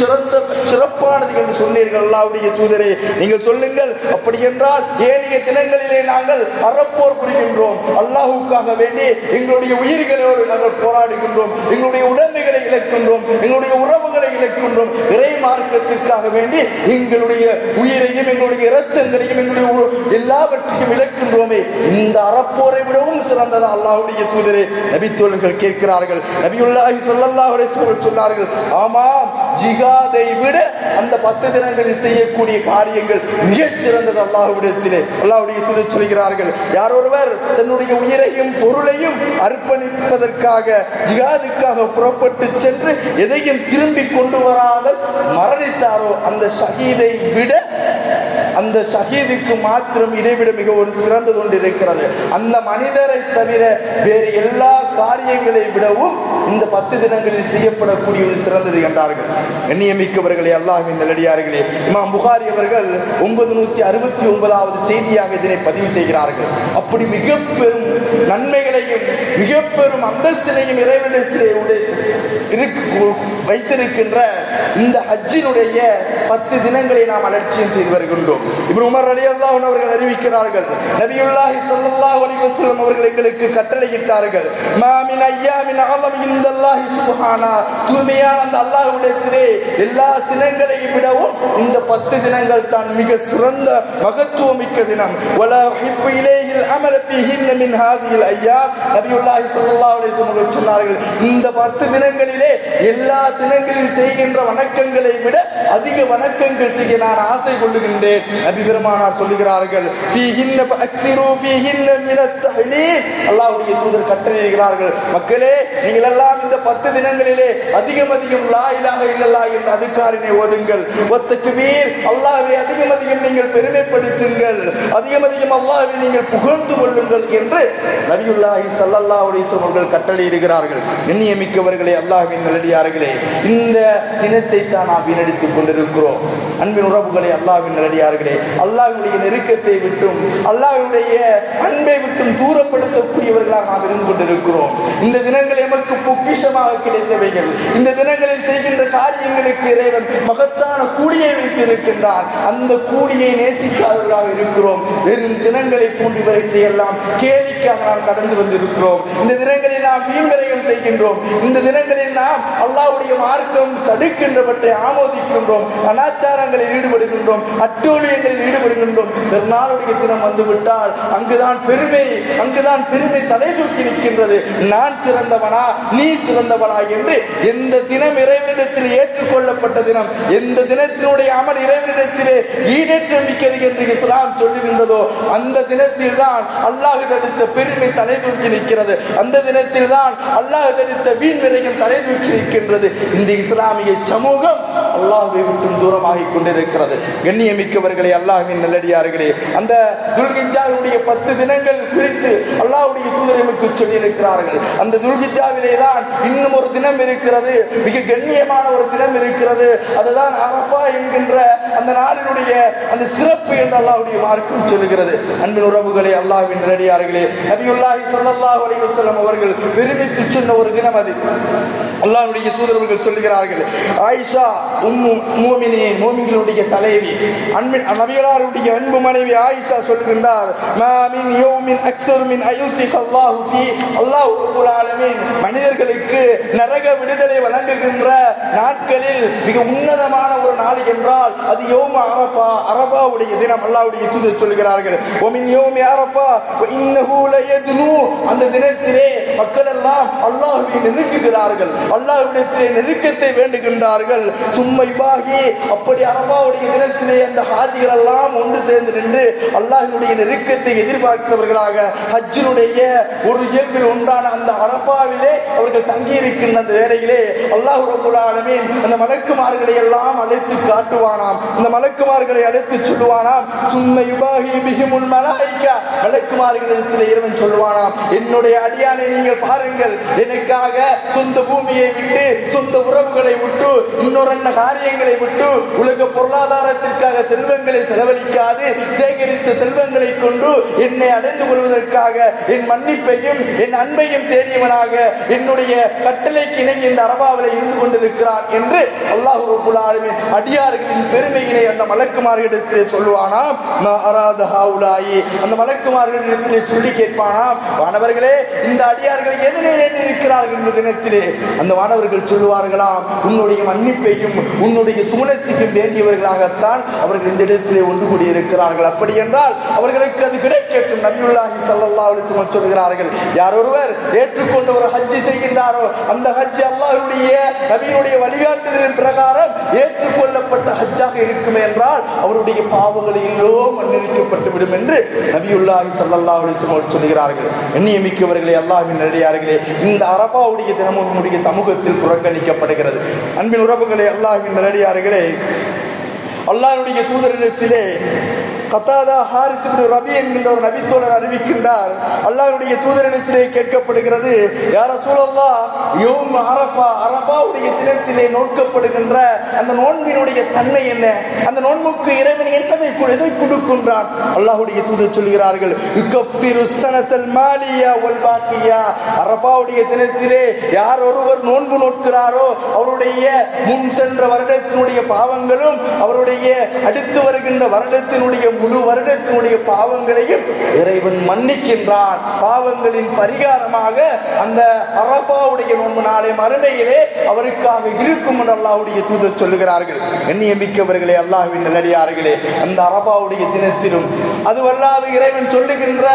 சிறப்பானது என்று சொன்னீர்கள். அல்லாஹ்வுடைய தூதரே, நீங்கள் சொல்லுங்கள், அப்படி என்றால் ஏனைய தினங்களிலே நாங்கள் அறப்போர் புரிகின்றோம், அல்லாஹ்வுக்காக வேண்டி எங்களுடைய உயிர்களோடு நாங்கள் போராடுகின்றோம், எங்களுடைய உடைமைகளை இழக்கின்றோம், எங்களுடைய உறவுகளை இழக்கின்றோம், இறை மார்க்கத்திற்காக வேண்டி எங்களுடைய உயிரையும் எங்களுடைய இரத்தங்களையும் எங்களுடைய எல்லாவற்றையும் இழக்கின்றோமே, இந்த அறப்போரை விடவும் சிறந்ததா அல்லாஹ்வுடைய தூதரே? நபித்தோழர்கள் கேட்கிறார்கள். நபியுல்லாஹி ஸல்லல்லாஹு அலைஹி வஸல்லம் சொன்னார்கள், ஆமாம், ஜிஹாதை விட அந்த 10 தினங்களில் செய்யக்கூடிய காரியங்கள் மிகச் சிறந்தது அல்லாஹ்விடத்திலே. அல்லாஹ்வுடைய தூதர் சொல்கிறார்கள், யார் ஒருவர் தன்னுடைய உயிரையும் பொருளையும் அர்ப்பணிப்பதற்காக ஜிஹாதுக்காக புறப்பட்டு சென்று எதையும் திரும்பி கொண்டு வராமல் மரணித்தாரோ, அந்த ஷஹீதை விட அந்த ஷஹீதுக்கு மாத்திரம் இதைவிட மிக ஒரு சிறந்தது ஒன்று இருக்கிறது. அந்த மனிதரை தவிர வேறு எல்லா காரியங்களை விடவும் இந்த 10 தினங்களில் செய்யப்படக்கூடியது சிறந்தது என்றார்கள். எண்ணியமிக்கவர்களே, அல்லாஹ்வின் நல்லடியார்களே, இமாம் புகாரி அவர்கள் 969வது செய்தியாக இதனை பதிவு செய்கிறார்கள். அப்படி மிக பெரும் நன்மைகளையும் மிக பெரும் அந்தஸ்தினையும் இறைவனிடத்திலே வைத்திருக்கின்ற இந்த ஹஜ்ஜினுடைய 10 தினங்களை நாம் அலட்சியம் செய்து வருகின்றோம். இப்னு உமர் ரலியல்லாஹு அன்ஹு அவர்கள் அறிவிக்கிறார்கள், நபியுல்லாஹி ஸல்லல்லாஹு அலைஹி வஸல்லம் அவர்கள் எங்களுக்கு கட்டளையிட்டார்கள், மா மின் அய்யாமின் அஸம் இன்தல்லாஹி சுப்ஹானா, தூய்மையான அந்த அல்லாஹ்விடத்திலே எல்லா தினங்களையும் விடவும் இந்த 10 தினங்கள் தான் மிக சிறந்த மகத்துவமிக்க தினம். வலா ஹிப்பு இலைஹில் அமல் ஃபீஹின் மின் ஹாதிஹில் அய்யாம், நபியுல்லாஹி ஸல்லல்லாஹு அலைஹி வஸல்லம் அவர்கள் சொன்னார்கள், இந்த 10 தினங்களிலே எல்லா தினங்களில் செய்கின்ற வணக்கங்களை விட அதிக வணக்கங்கள் செய்ய நான் ஆசை கொள்ளுகின்றேன். நபி பெருமானார் சொல்லுகிறார்கள், ஃபீஹின்ன ஃபஅக்ஸிரு ஃபீஹின்ன மினத் தஹ்லீல், அல்லாஹ்வுடைய தூதர் கட்டளையிடுகிறார்கள், மக்களே, நீங்கள் எல்லாம் இந்த 10 தினங்களிலே அதிகம் அதிகம் லா இலாஹ இல்லல்லாஹ் என்ற அதுகாரினை ஓதுங்கள், வத்தக்பீர், அல்லாஹ்வை அதிகம் அதிகம் நீங்கள் பெருமைப்படுத்துங்கள், அதிகம் அதிகம் அல்லாஹ்வை நீங்கள் புகழ்ந்து கொள்ளுங்கள் என்று நபியுல்லாஹி ஸல்லல்லாஹு அலைஹி வஸல்லம் அவர்கள் கட்டளையிடுகிறார்கள். எண்ணியமிக்கவர்களே, அல்லாஹ்வின் நல்லடியார்களே, இந்த தினத்தை தான் நாம் வீணடித்துக் கொண்டிருக்கிறோம். அன்பின் உறவுகளே, அல்லாஹ்வின் நல்லடியார்களே, அல்லாஹ்வுடைய நெருக்கத்தை விட்டும் அல்லாஹ்வுடைய அன்பை விட்டும் தூரப்படுத்தக்கூடியவர்களாக நாம் இருந்து கொண்டிருக்கிறோம். இந்த தினங்கள் எமக்கு பொக்கிஷமாக கிடைத்தவைகள். இந்த தினங்களில் செய்கின்ற காரியங்களுக்கு இறைவன் மகத்தான கூலியை வைத்திருக்கின்றான். அந்த கூலியை நேசிக்காதவர்களாக இருக்கிறோம். வெறும் தினங்களை போன்றவற்றை எல்லாம் கேலிக்காக நாம் கடந்து வந்திருக்கிறோம். இந்த தினங்களில் நாம் வீண்விரயம் செய்கின்றோம். இந்த தினங்களில் நாம் அல்லாஹ்வுடைய மார்க்கம் தடுக்கின்றவற்றை ஆமோதிக்கின்றோம், கலாச்சாரங்களில் ஈடுபடுகின்றோம், அட்டூழியங்களில் ஈடுபடுகின்றோம். பெருநாளுடைய தினம் வந்துவிட்டால் அங்குதான் பெருமை தலை தூக்கி நிற்கின்றது. நான் சிறந்தவனா நீ சிறந்தவனா என்று. எந்த தினம் இறைவனிடத்தில் ஏற்றுக்கொள்ளப்பட்ட தினம், எந்த தினத்தினுடைய அமல் இறைவனிடத்திலே ஈடேற்றம் மிக்கது என்று இஸ்லாம் சொல்லுகின்றதோ அந்த தினத்தில் தான் அல்லாஹ் தடுத்த பெருமை தலை தூக்கி நிற்கிறது. அந்த தினத்தில் தான் அல்லாஹ் தடுத்த வீண் விரயம் தலை தூக்கி நிற்கின்றது. இந்த இஸ்லாமிய சமூகம் அல்லாஹ்வை விட்டு தூரமாகிக் கொண்டிருக்கிறது. கண்ணியமிக்கவர்களே, அல்லாஹ்வின் நல்லடியார்களே, அந்த துல்ஹிஜ்ஜாவுடைய 10 தினங்கள் குறித்து அல்லாஹ்வுடைய தூதர் நமக்கு சொல்லியிருக்கிறார்கள். அந்த துல்ஹிஜ்ஜாவிலே தான் இன்னும் ஒரு தினம் இருக்கிறது, மிக கண்ணியமான ஒரு தினம் இருக்கிறது. அதுதான் அரஃபா என்கின்ற அந்த நாளினுடைய அந்த சிறப்பு என்று அல்லாஹ்வுடைய மார்க்கம் சொல்லுகிறது. அன்பின் உறவுகளே, அல்லாஹ்வின் நல்லடியார்களே, நபியுல்லாஹி ஸல்லல்லாஹு அலைஹி வஸல்லம் அவர்கள் விரும்பித்து சொன்ன ஒரு தினம் அது. அல்லாஹ்வுடைய தூதர்கள் சொல்லுகிறார்கள், ஆயிஷா உம்மு மூமினீன், மூமின்களுடைய தலைவி, அன்பின் நபிகளாருடைய அன்பு மனைவி ஆயிஷா சொல்லுகின்றார், மா மின் யௌமின் அக்ஸர் மின் அயுதிக அல்லாஹு ஃபீ, அல்லாஹ் ரப்பல் ஆலமீன் மனிதர்களுக்கு நரக விடுதலை வழங்குகின்ற நாட்களில் மிக உன்னதமான ஒரு நாள் என்றால் அது யௌம அரஃபா, அரஃபாவுடைய தினம். அல்லாஹ்வுடைய தூதர் சொல்கிறார்கள், வ மின் யௌமி அரஃபா வ இன்னஹு லயதுனு, அந்த தினத்திலே மக்கள் எல்லாம் அல்லாஹ்வை நெருங்குகிறார்கள், அல்லாஹ்விடத்திலே நெருக்கத்தை வேண்டுகின்றார்கள். சும்மைபாகி, அப்படி அரஃபாவுடைய தினத்திலே அந்த ஹாஜிகள் எல்லாம் ஒன்று சேர்ந்து நின்று அல்லாஹ்வினுடைய நெருக்கத்தை எதிர்பார்க்கிறவர்களாக ஹஜ்ஜினுடைய ஒரு இயல்பில் ஒன்றான அந்த அரஃபாவிலே அவர்கள் தங்கியிருக்கின்ற அந்த வேளையிலே அல்லாஹ் ரப்பல் ஆலமீன் அந்த மலக்குமார்களை எல்லாம் அழைத்து காட்டுவானாம். இந்த மலக்குமார்களை அழைத்து சொல்லுவானாம், சும்மைபாகி பிஹிமுல் மலாயிகா, மலக்குமார்களிடத்திலே இறைவன் சொல்லுவானாம், என்னுடைய அடியானை நீங்கள் பாருங்கள், எனக்காக சொந்த பூமியை விட்டு, சொந்த உறவுகளை விட்டு, இன்னொரு காரியங்களை விட்டு, உலக பொருளாதாரத்திற்காக செல்வங்களை செலவழிக்காது சேகரித்த செல்வங்களை கொண்டு என்னை அடைந்து கொள்வதற்காக என் மன்னிப்பையும் என் அன்பையும் தேடியவனாக என்னுடைய கட்டளைக்கு இணங்கி இந்த அரபாவிலே இருந்து கொண்டிருக்கிறான் என்று அல்லாஹ் ரப்பல் ஆலமீன் அடியார்களின் பெருமையினை அந்த மலக்குமார்களிடத்திலே சொல்லுவானாம். அந்த மலக்குமார்களிடத்திலே சொல்லி கேட்பானாம், வானவர்களே, இந்த அடியார்கள் எதனை இருக்கிறார்கள் இந்த தினத்திலே? அந்த வானவர்கள் சொல்லுவார்களாம், உன்னுடைய மன்னிப்பையும் உன்னுடைய சுமணத்துக்கும் வேண்டியவர்களாகத்தான் அவர்கள் இந்த இடத்திலே ஒன்று கூடியிருக்கிறார்கள். அப்படி என்றால் அவர்களுக்கு அது கிடைக்கட்டும். நபியுல்லாஹி ஸல்லல்லாஹு அலைஹி வஸல்லம் சொல்கிறார்கள், யார் ஒருவர் ஏற்றுக்கொண்ட ஒரு ஹஜ்ஜி செய்கின்றாரோ அந்த ஹஜ்ஜி அல்லாஹ்வுடைய நபியுடைய வழிகாட்டுதலின் பிரகாரம் ஏற்றுக்கொள்ளப்பட்ட ஹஜ்ஜாக இருக்குமே என்றால் அவருடைய பாவங்கள் எல்லோரும் மன்னிக்கப்பட்டு விடும் என்று நபியுல்லாஹி ஸல்லல்லாஹு அலைஹி வஸல்லம் சொல்கிறார்கள். எண்ணியமிக்கவர்களே, அல்லாஹ்வின் நல்லடியார்களே, இந்த அரஃபாவுடைய தினமும் நம்முடைய சமூகத்தில் புறக்கணிக்கப்படுகிறது. அன்பின் உறவுகளே, அல்லாஹ்வின் நல்லடியார்களே, அல்லாஹ்வுடைய தூதரிடத்திலே கத்தாதா ஹாரிஸ் இப்னு ரபி என்கின்ற ஒரு நபித்தோழர் அறிவிக்கின்றார், அல்லாஹ்வுடைய தூதரிடத்திலே கேட்கப்படுகிறது, யா ரசூலல்லாஹ், யௌம் அரஃபா, அரஃபாவுடைய தினத்திலே நோக்கப்படுகின்ற அந்த நோன்பினுடைய தன்மை என்ன? அந்த நோன்புக்கு இறைவன் எதை கொடுக்கின்றான்? அல்லாஹ்வுடைய தூதர் சொல்கிறார்கள், யுகஃபிரு ஸனத்தல் மாலியா வல் பாக்கியா, அரஃபாவுடைய தினத்திலே யார் ஒருவர் நோன்பு நோக்கிறாரோ அவருடைய முன் சென்ற வருடத்தினுடைய பாவங்களும் அவருடைய அடுத்து வருகின்ற வருடத்தினுடைய முழு வருடத்தினுடைய பாவங்களையும் இறைவன் மன்னிக்கின்றான். பாவங்களின் பரிகாரமாக அந்த அரஃபாவுடைய நோன்பு நாளை மறுமையிலே அவருக்காக இருக்கும் என்று அல்லாஹ்வுடைய தூதர் சொல்லுகிறார்கள். எண்ணியமிக்கவர்களே, அல்லாஹ்வின் நல்லடியார்களே, அந்த அரஃபாவுடைய தினத்திலும் அதுவல்லாது இறைவன் சொல்லுகின்ற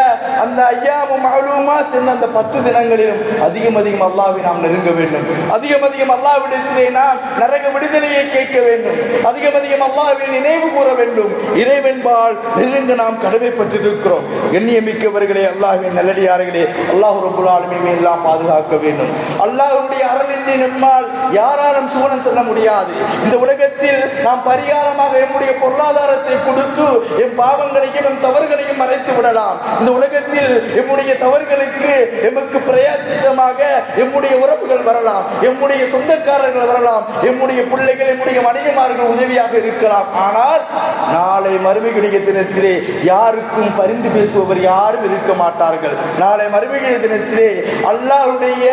அந்த ஐயாமு மஅலூமாத் என்ற அந்த 10 தினங்களிலும் அதிகம் அல்லாஹ்வை நாம் நெருங்க வேண்டும். அதிகம் அல்லாஹ்விடத்திலே நாம் நரக விடுதலையை கேட்க வேண்டும். அதிகம் அல்லாஹ்வை நினைவு கூற வேண்டும். இறைவன்பால் நெருங்க நாம் கடமைப்பட்டிருக்கிறோம். கண்ணியமிக்கவர்களே, அல்லாஹ்வின் நல்லடியார்களே, அல்லாஹ் ரப்பல் ஆலமீன் எல்லாம் பாதுகாக்க வேண்டும். அல்லாஹ்வுடைய அருளின்றி நம்மால் யாராலும் சுவனம் செல்ல முடியாது. இந்த உலகத்தில் நாம் பரிகாரமாக நம்முடைய பொருளாதாரத்தை கொடுத்து எம் பாவங்களையும் எம் தவறுகளையும் மறைத்து விடலாம். இந்த உலகத்தில் நம்முடைய தவறுகளுக்கு எமக்கு பிரயாசித்தமாக நம்முடைய உறவுகள் வரலாம், நம்முடைய சொந்தக்காரர்கள் வரலாம், நம்முடைய பிள்ளைகள், நம்முடைய மனைவிமார்கள் உதவியாக இருக்கலாம். ஆனால் நாளை மறுமையுடைய தினத்திலே யாருக்கும் பரிந்து பேசுபவர் யாரும் இருக்க மாட்டார்கள். நாளை மறுமையுடைய தினத்திலே அல்லாஹ்வுடைய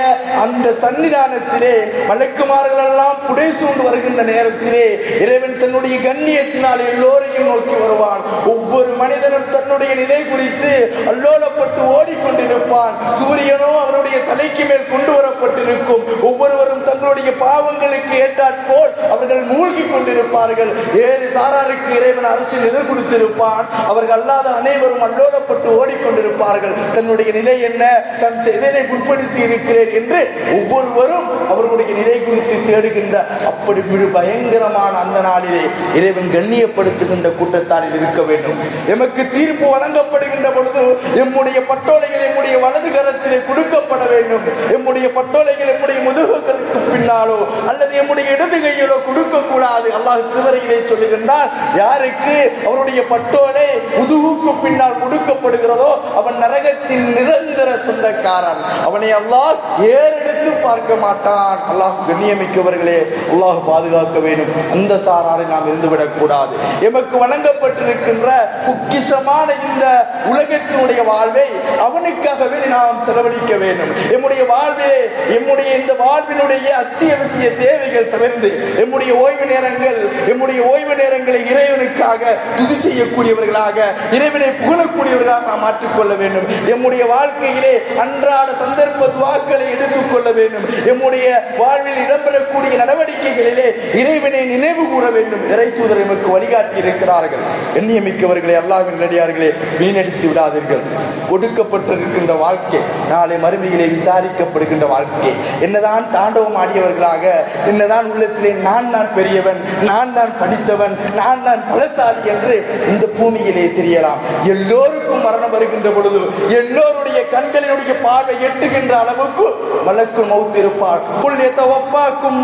அந்த சன்னிதானத்திலே மலக்குமார்கள் எல்லாம் புடை சூழ்ந்து வருகின்ற நேரத்திலே இறைவன் தன்னுடைய கண்ணியத்தினால் எல்லோரையும் நோக்கி வருவான். ஒவ்வொரு மனிதனும் தன்னுடைய நிலை குறித்து அல்லோலப்பட்டு ஓடிக்கொண்டிருப்பான். சூரியனோ அவனுடைய தலைக்கு மேல் கொண்டு வரப்பட்டிருக்கும். ஒவ்வொருவரும் தங்களுடைய பாவங்களுக்கு ஏற்றாற்போல் அவர்கள் மூழ்கி கொண்டிருப்பார்கள். ஏழு சாராருக்கு இறைவன் அரசு நிலை கொடுத்திருப்பான். அவர்கள் அல்லாத அனைவரும் அல்லோலப்பட்டு ஓடிக்கொண்டிருப்பார்கள். தன்னுடைய நிலை என்ன, தன் இதனை உட்படுத்தி இருக்கிறேன் என்று ஒவ்வொருவரும் அவர்களுடைய நிலை குறித்து தேடுகின்ற அப்படி பயங்கரமான அந்த நாளிலே இறைவன் கண்ணியப்படுத்துகின்ற கூட்டத்தாரில் இருக்க வேண்டும். எமக்கு தீர்ப்பு வழங்கப்படுகின்ற பொழுது எம்முடைய பட்டோலைகள் எம்முடைய வலது கரத்திலே கொடுக்கப்பட வேண்டும். எம்முடைய பட்டோலைகள் எம்முடைய முதுகுகளுக்கு பின்னாலோ அல்லது எம்முடைய இடது கையிலோ கொடுக்க கூடாது. அல்லாஹ் திருமறையிலே சொல்லுகின்றார், யாருக்கு அவருடைய பட்டோலை முதுகுக்கு பின்னால் கொடுக்கப்படுகிறதோ அவன் நரகத்தின் நிரந்தர சொந்தக்காரன். அவனை அல்லாஹ் ஏறெடுத்து பார்க்க மாட்டான். அல்லாஹ் கண்ணியமிக்கவர்களே, அல்லாஹ் பாதுகாக்க வேண்டும். அந்த சாராரை நாம் இருந்துவிடக் கூடாது. எமக்கு வழங்கப்பட்டிருக்கின்ற பொக்கிஷமான இந்த உலகத்தினுடைய வாழ்வை அவனுக்காகவே நாம் செலவழிக்க வேண்டும். எம்முடைய வாழ்விலே எம்முடைய இந்த வாழ்வினுடைய அத்தியாவசிய தேவைகள் தவிர்த்து எம்முடைய ஓய்வு நேரங்களை இறைவனுக்காக துதி செய்யக்கூடியவர்களாக, இறைவனை புகழக்கூடியவர்களாக நாம் மாற்றிக்கொள்ள வேண்டும். எம்முடைய வாழ்க்கையிலே அன்றாட சந்தர்ப்ப துவாக்களை எடுத்துக்கொள்ள வேண்டும். எம்முடைய வாழ்வில் இடம்பெறக்கூடிய நடவடிக்கைகளிலே இறைவனை நினைவு கூற வேண்டும். இறை தூதர் எமக்கு வழிகாட்டி இருக்கிறார்கள். எண்ணியமிக்கவர்களே, அல்லாஹ்வின் நல்லடியார்களே, வீணடித்து விடாதீர்கள். கொடுக்கப்பட்டிருக்கின்ற வாழ்க்கை நாளை மறுமையிலே விசாரிக்கப்படுகின்ற வாழ்க்கை. என்னதான் தாண்டவம் ஆடியவர்களாக, என்னதான் உள்ளத்திலே நான் பெரியவன், நான் படித்தவன், நான் பலசாலி என்று இந்த பூமியிலே தெரியலாம். எல்லோருக்கும் மரணம் வருகின்ற பொழுது எல்லோருடைய கண்களினுடைய பார்வை எட்டுகின்ற அளவுக்கு மலக்குல் மௌத் இருப்பார்.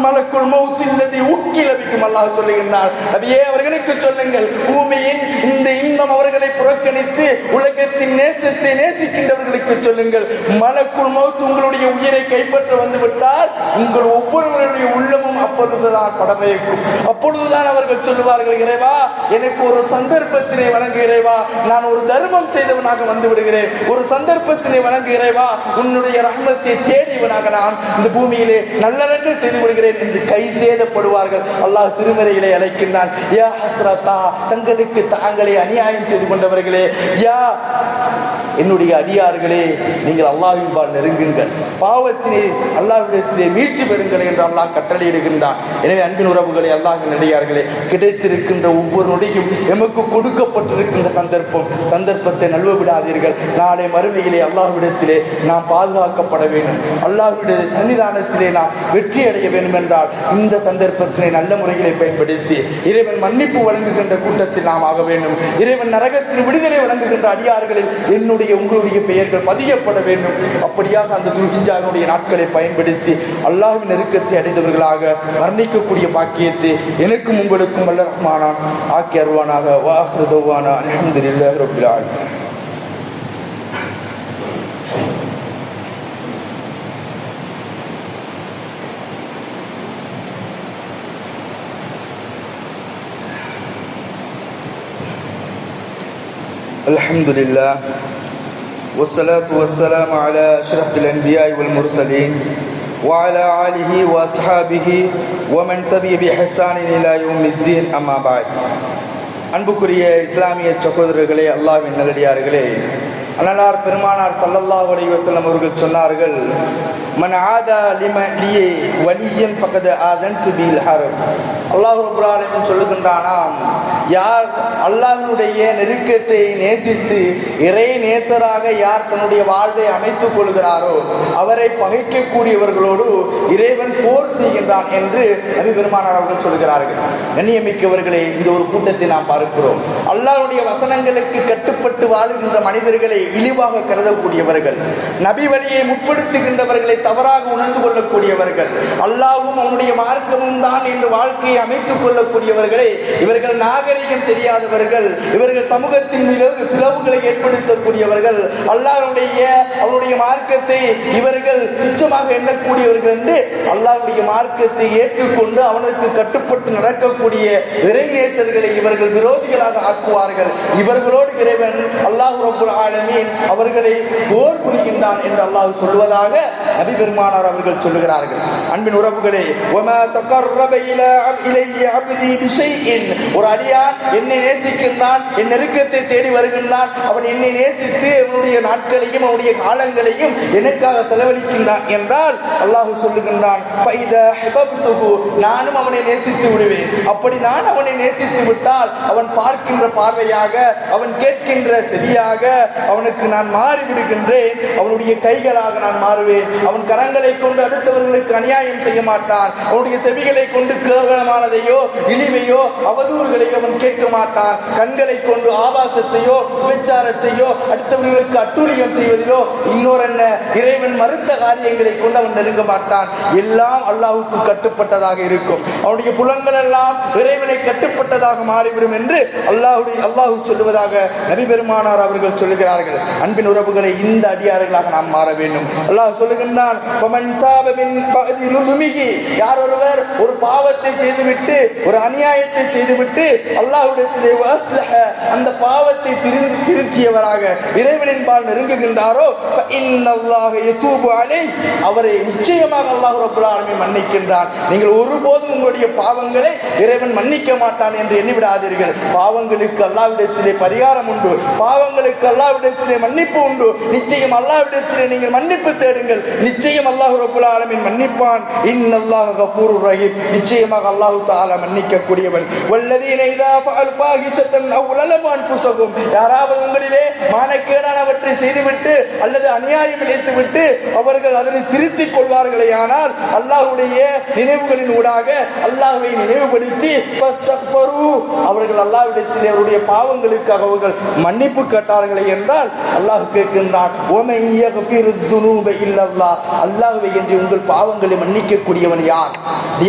மலக்குல் மௌத் இல்லதி உக்கிலபிக்கும் அல்லாஹ் சொல்லுகின்றார். நபியே, அவர்களுக்கு சொல்லுங்கள், பூமியின் இந்த இன்பம் அவர்களை புறக்கணித்து உலகத்தின் நேசத்தை நேசிக்கின்றவர்களுக்கு சொல்லுங்கள், மலக்குல் மௌத் உங்களுடைய உயிரை கைப்பற்ற வந்துவிட்டால் உங்கள் ஒவ்வொருவருடைய உள்ளமும் அப்பொழுதுதான் படமைக்கும். அப்பொழுதுதான் அவர்கள் சொல்லுவார்கள், இறைவா, எனக்கு ஒரு சந்தர்ப்பத்தினை வழங்கு இறைவா, நான் ஒரு தர்மம் செய்தவனாக வந்து விடுகிறேன். ஒரு சந்தர்ப்பத்தினை வழங்கு இறைவா, உன்னுடைய ரஹ்மத்தை தேடியவனாக நான் இந்த பூமியிலே நல்லறங்கள் செய்து விடுகிறேன் என்று கை சேதப்படுவார்கள். அல்லாஹ் திருமறையிலே அழைக்கின்றான், யா ஹஸ்ரதா, தங்களுக்கு தாங்களே அநியாயம் செய்து கொண்டவர்களே, யா என்னுடைய அடியார்களே, நீங்கள் அல்லாஹ்வின்பால் நெருங்குங்கள், பாவத்தினை அல்லாஹ்விடத்திலே மீட்சி பெறுங்கள் என்று அல்லாஹ் கட்டளையிடுகின்றான். எனவே அன்பின் உறவுகளே, அல்லாஹ்வின் அடியார்களே, கிடைத்திருக்கின்ற ஒவ்வொரு நொடியும் எமக்கு கொடுக்கப்பட்டிருக்கின்ற சந்தர்ப்பத்தை நழுவ விடாதீர்கள். நாளை மறுமையிலே அல்லாஹ்விடத்திலே நாம் பாதுகாக்கப்பட வேண்டும். அல்லாஹ்வுடைய சன்னிதானத்திலே நாம் வெற்றி அடைய வேண்டும் என்றால் இந்த சந்தர்ப்பத்தினை நல்ல முறைகளை பயன்படுத்தி இறைவன் மன்னிப்பு வழங்குகின்ற கூட்டத்தில் நாம் ஆக வேண்டும். இறைவன் நரகத்தில் விடுதலை வழங்குகின்ற அடியார்களில் என்னுடைய உங்களுடைய பெயர்கள் பதியப்பட வேண்டும். அப்படியாக அந்த துல்ஹிஜ்ஜாவுடைய நாட்களை பயன்படுத்தி அல்லாஹ்வின் நெருக்கத்தை அடைந்தவர்களாக வர்ணிக்கக்கூடிய பாக்கியத்தை எனக்கும் உங்களுக்கும் வல்ல ரஹ்மானான் ஆக்கி அருள்வானாக. வாஹிரு தஅவானா அல்ஹம்துலில்லாஹி ரப்பில் ஆலமீன். அல்ஹம்துலில்லாஹ் والصلاة والسلام على أشرف الأنبياء والمرسلين وعلى آله وأصحابه ومن تبع بإحسان إلى يوم الدين أما بعد. அன்புக்குரிய இஸ்லாமிய சகோதரர்களே, அல்லாஹ்வின் நல்லடியார்களே, அன்னலார் பெருமானார் ஸல்லல்லாஹு அலைஹி வஸல்லம் அவர்கள் சொன்னார்கள், மன் ஆதா லிய வலியன் ஃபகத் ஆதன்து பில் ஹர்ப். அல்லாஹ் ரப்பல் ஆலமீன் சொல்லுகின்றானாம், யார் அல்லாஹ்வுடைய நெருக்கத்தை நேசித்து இறை நேசராக யார் தன்னுடைய வாழ்வை அமைத்துக் கொள்கிறாரோ அவரை பகைக்கக்கூடியவர்களோடு இறைவன் போர் செய்கின்றான் என்று நபி பெருமானார் அவர்கள் சொல்கிறார்கள். கண்ணியமிக்கவர்களே, இந்த ஒரு கூட்டத்தை நாம் பார்க்கிறோம். அல்லாஹ்வுடைய வசனங்களுக்கு கட்டுப்பட்டு வாழுகின்ற மனிதர்களை இழிவாக கருதக்கூடியவர்கள், நபி வழியை முற்படுத்துகின்றவர்களை தவறாக உணர்ந்து கொள்ளக்கூடியவர்கள், அல்லாஹ்வும் அவனுடைய மார்க்கமும் தான் என்று வாழ்க்கையை அமைத்துக் கொள்ளக்கூடியவர்களை இவர்கள் நாகரிகம் தெரியாதவர்கள், இவர்கள் சமூகத்தின் பிளவுகளை ஏற்படுத்தக்கூடியவர்கள், அல்லாஹ்வுடைய அவனுடைய மார்க்கத்தை இவர்கள் துச்சமாக எண்ணக்கூடியவர்கள் என்று அல்லாஹ்வுடைய மார்க்கத்தை ஏற்றுக்கொண்டு அவனுக்கு கட்டுப்பட்டு நடக்கக்கூடிய இறைநேசர்களை இவர்கள் விரோதிகளாக ஆக்குவார்கள். இவர்களோடு இறைவன் அல்லாஹ் ரப்பல் ஆலமீன் அவர்களை போர் புரிகின்றான் என்று அல்லாஹ் சொல்வதாக நபி பெருமானார் அவர்கள் சொல்லுகிறார்கள். அன்பின் உறவுகளே, வமா தகர்ரப இலைய அப்தி பிஷைஇன், ஒரு அடியான் என்னை நேசிக்கின்றான், என் நெருக்கத்தை தேடி வருகின்றான், அவன் என்னை நேசித்து அவனுடைய நாட்களையும் அவனுடைய காலங்களையும் எனக்காக செலவழிக்கின்றான் என்றால் அல்லாஹ் சொல்லுகின்றான், ஃபைதா ஹிபப்துஹு, நானும் அவனை நேசித்து விடுவேன். அப்படி நான் அவனை நேசித்து விட்டால் அவன் பார்க்கின்ற பார்வையாக, அவன் கேட்கின்ற செவியாக அவனுக்கு நான் மாறிவிடுகின்றேன். அவனுடைய கைகளாக நான் மாறுவேன். அவன் கரங்களை கொண்டு அடுத்தவர்களுக்கு அநியாயம் செய்ய மாட்டான். அவனுடைய செவிகளை கொண்டு கேவலமானதையோ இழிவையோ அவதூறுகளையோ அவன் கேட்க மாட்டான். கண்களை கொண்டு ஆபாசத்தையோ விபச்சாரத்தையோ அடுத்தவர்களுக்கு அட்டூழியம் செய்வதிலோ இன்னொரு இறைவன் மறுத்த காரியங்களை கொண்டு அவன் நெருங்க மாட்டான். எல்லாம் அல்லாஹ்வுக்கு கட்டுப்பட்டதாக இருக்கும். அவனுடைய புலன்கள் எல்லாம் இறைவனை கட்டுப்பட்டதாக மாறிவிடும் என்று அல்லாஹ் சொல்லுவதாக நபி பெருமானார் அவர்கள் சொல்லுகிறார்கள். அன்பின் உறவுகளை, இந்த அடியார்களாக நாம் மாற வேண்டும். அல்லாஹ் சொல்லுகின்றான், யார் ஒருவர் ஒரு பாவத்தை செய்துவிட்டு ஒரு அநியாயத்தை செய்துவிட்டு அல்லாஹ்விடத்திலே அந்த பாவத்தை திருத்தியவராக இறைவனின் பால் நெருங்குகின்றாரோ அவரை நிச்சயமாக அல்லாஹ் ரப்பல் ஆலமீன் மன்னிக்கின்றான். நீங்கள் ஒருபோதும் உங்களுடைய பாவங்களை இறைவன் மன்னிக்க மாட்டான் என்று எண்ணிவிடாதீர்கள். பாவங்களுக்கு அல்லாஹ்விடத்திலே பரிகாரம் உண்டு. பாவங்களுக்கு அல்லாஹ்விடத்திலே மன்னிப்பு உண்டு. நிச்சயம் அல்லாஹ்விடத்திலே நீங்கள் மன்னிப்பு தேடுங்கள். நிச்சயம் அல்லாஹ் ரப்பல் ஆலமீன் மன்னிப்பான். இன்னல்லாஹு கஃபூருர் ரஹீம், நிச்சயமாக அல்லாஹ் தஆலா மன்னிக்க கூடியவன். வல்லதீன இதா ஃபஅல் ஃபாஹிஷத்தன் அவ் லலமு அன்ஃபுஸஹும், யாராவது உங்களிலே மானக்கேடானவற்றை செய்துவிட்டு அல்லது அநியாயம் இழைத்துவிட்டு அவர்கள் அதனை திருத்திக் கொள்வார்களேயானால் அல்லாஹ்வுடைய நினைவுகளின் ஊடாக அல்லாஹ்வை நினைவுபடுத்தி அவர்கள் அல்லாஹ்விடத்தில் அவருடைய பாவங்களுக்காக அவர்கள் மன்னிப்பு கேட்டார்களே என்றால் அல்லாஹ் கேட்கின்றான், அல்லாஹ்வை என்று உங்கள் பாவங்களை மன்னிக்க கூடியவன் யார்?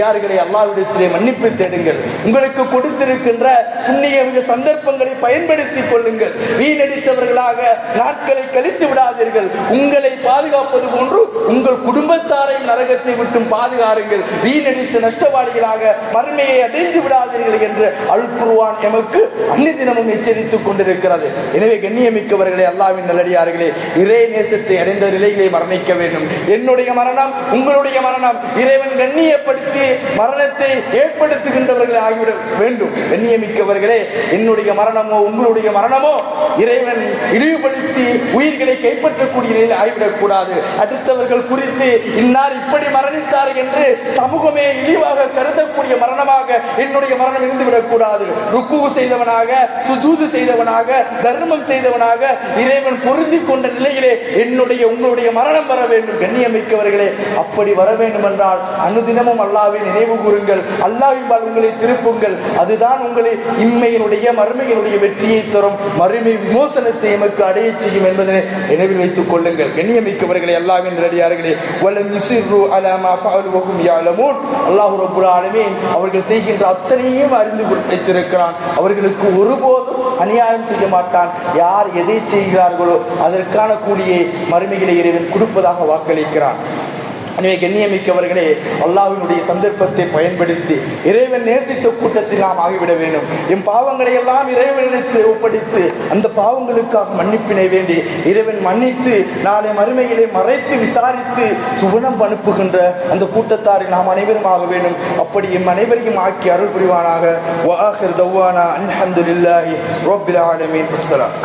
யார்களை அல்லாஹ்விடத்திலே மன்னிப்பு தேடுங்கள். உங்களுக்கு கொடுத்திருக்கின்ற புண்ணிய சந்தர்ப்பங்களை பயன்படுத்திக் கொள்ளுங்கள். வீணடித்தவர்களாக நாட்களை கழித்து விடாதீர்கள். உங்களை பாதுகாப்பது போன்று உங்கள் குடும்பத்தாரை நரகத்தை விட்டும் பாதுகாருங்கள். வீணடித்து நஷ்டவாளிகளாக மறுமையை அடைந்து விடாதீர்கள் என்று அல் குர்ஆன் எமக்கு அன்னிதினமும் எச்சரித்துக் கொண்டிருக்கிறது. எனவே கண்ணியமிக்கவர்களே, அல்லாஹ்வின் நல்லடியார்களே, இறை நேசத்தை அடைந்த நிலையிலே மரணிக்க வேண்டும். என்னுடைய மரணம், உங்களுடைய மரணம் இறைவன் கண்ணியப்படுத்தி மரணத்தை ஏற்படுத்துகின்றவர்கள் ஆகிவிட வேண்டும். கண்ணியமிக்கவர்களே, என்னுடைய மரணமோ உங்களுடைய மரணமோ இறைவன் இழிவுபடுத்தி உயிர்களை கைப்பற்றக்கூடிய நிலையில் ஆகிவிடக் கூடாது. அடுத்தவர்கள் குறித்து இன்னார் இப்படி மரணித்தார் என்று சமூகமே இழிவாக கருதக்கூடிய மரணமாக என்னுடைய மரணம் இருந்துவிடக் கூடாது. ருக்கு செய்தவனாக, சுஜூது செய்தவனாக, தர்மம் செய்தவனாக இறைவன் பொருந்தி கொண்ட நிலையிலே என்னுடைய உங்களுடைய மரணம் வர வேண்டும். கண்ணியமிக்கவர்களே, அப்படி வர வேண்டும் என்றால் அனுதினமும் அல்லாஹ்வை நினைவு கூறுங்கள். அல்லாஹ்வின்பால் உங்களை திருப்புங்கள். அதுதான் உங்களை இம்மையினுடைய மறுமையினுடைய வெற்றியை தரும், மறுமை விமோசனத்தை எமக்கு அடைய செய்யும் என்பதை நினைவில் வைத்துக் கொள்ளுங்கள். கண்ணியமிக்கவர்களே, அல்லாஹ்வின் நல்லடியார்களே, வலம் யுஸிரு அலா மா ஃபஅலு வஹும் யஅலமூன், அல்லாஹ் ரப்பல் ஆலமீன் அவர்கள் செய்கின்ற அத்தனையும் அறிந்து வைத்திருக்கிறான். அவர்களுக்கு ஒருபோதும் அநியாயம் செய்ய மாட்டான். யார் எதை செய்கிறார்களோ அதற்கான கூலியை மறுமையிலே இறைவன் கொடுப்பதாக வாக்களிக்கிறான். எனவே கண்ணியமிக்கவர்களே, அல்லாஹ்வினுடைய சந்தர்ப்பத்தை பயன்படுத்தி இறைவன் நேசித்த கூட்டத்தில் நாம் ஆகிவிட வேண்டும். என் பாவங்களை எல்லாம் இறைவனிடத்தில் ஒப்படைத்து அந்த பாவங்களுக்காக மன்னிப்பினை வேண்டி இறைவன் மன்னித்து நாளை மறுமையிலே மறைத்து விசாரித்து சுவனம் அனுப்புகின்ற அந்த கூட்டத்தாரில் நாம் அனைவரும் ஆக வேண்டும். அப்படி எம் அனைவரையும் ஆக்கி அருள் புரிவானாக. வஆகிர் தவ்வானா அல்ஹம்துலில்லாஹி ரப்பில் ஆலமீன். அஸ்ஸலாம்.